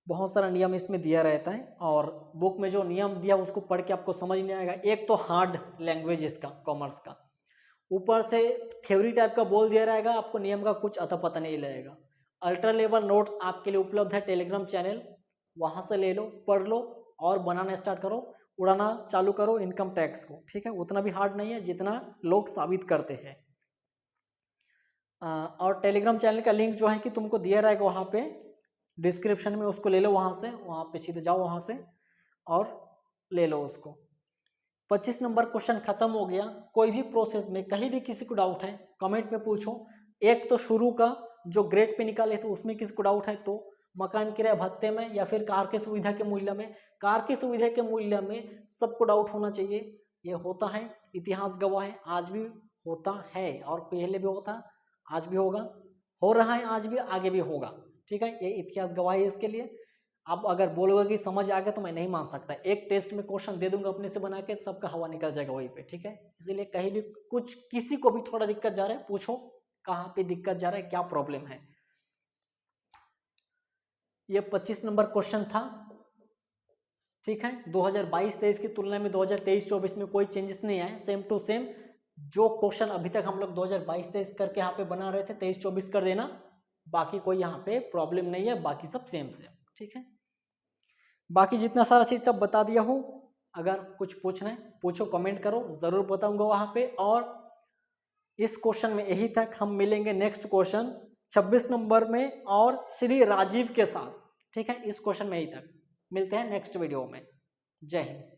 बहुत सारा नियम इसमें दिया रहता है, और बुक में जो नियम दिया उसको पढ़ के आपको समझ नहीं आएगा। एक तो हार्ड लैंग्वेज इसका कॉमर्स का, ऊपर से थ्योरी टाइप का बोल दिया रहेगा, आपको नियम का कुछ अता पता नहीं लगेगा। अल्ट्रा लेवल नोट्स आपके लिए उपलब्ध है टेलीग्राम चैनल, वहां से ले लो, पढ़ लो और बनाना स्टार्ट करो, उड़ाना चालू करो इनकम टैक्स को। ठीक है, उतना भी हार्ड नहीं है जितना लोग साबित करते हैं। और टेलीग्राम चैनल का लिंक जो है कि तुमको दिया रहेगा वहाँ पे डिस्क्रिप्शन में, उसको ले लो वहाँ से, वहाँ पे सीधे जाओ वहाँ से और ले लो उसको। 25 नंबर क्वेश्चन खत्म हो गया। कोई भी प्रोसेस में कहीं भी किसी को डाउट है कमेंट में पूछो। एक तो शुरू का जो ग्रेड पे निकाले थे उसमें किसी को डाउट है तो मकान किराया भत्ते में या फिर कार की सुविधा के मूल्य में, कार की सुविधा के मूल्य में सबको डाउट होना चाहिए, ये होता है, इतिहास गवाह है, आज भी होता है और पहले भी होता, आज भी होगा, हो रहा है आज भी, आगे भी होगा। ठीक है, ये इतिहास गवाह है इसके लिए। अब अगर बोलोगे कि समझ आ गया तो मैं नहीं मान सकता, एक टेस्ट में क्वेश्चन दे दूंगा अपने से बना के, सबका हवा निकल जाएगा वहीं पे। ठीक है, इसीलिए कहीं भी कुछ किसी को भी थोड़ा दिक्कत जा रहा है पूछो, कहाँ पे दिक्कत जा रहा है, क्या प्रॉब्लम है। ये 25 नंबर क्वेश्चन था। ठीक है, 2022-23 की तुलना में 2023-24 में कोई चेंजेस नहीं आए, सेम टू सेम जो क्वेश्चन अभी तक हम लोग 2022-23 करके यहाँ पे बना रहे थे 23-24 कर देना, बाकी कोई यहाँ पे प्रॉब्लम नहीं है, बाकी सब सेम से। ठीक है, बाकी जितना सारा चीज सब बता दिया हूँ, अगर कुछ पूछना है पूछो, कमेंट करो, जरूर बताऊंगा वहां पे। और इस क्वेश्चन में यही तक, हम मिलेंगे नेक्स्ट क्वेश्चन 26 नंबर में और श्री राजीव के साथ। ठीक है, इस क्वेश्चन में ही तक। मिलते हैं नेक्स्ट वीडियो में। जय हिंद।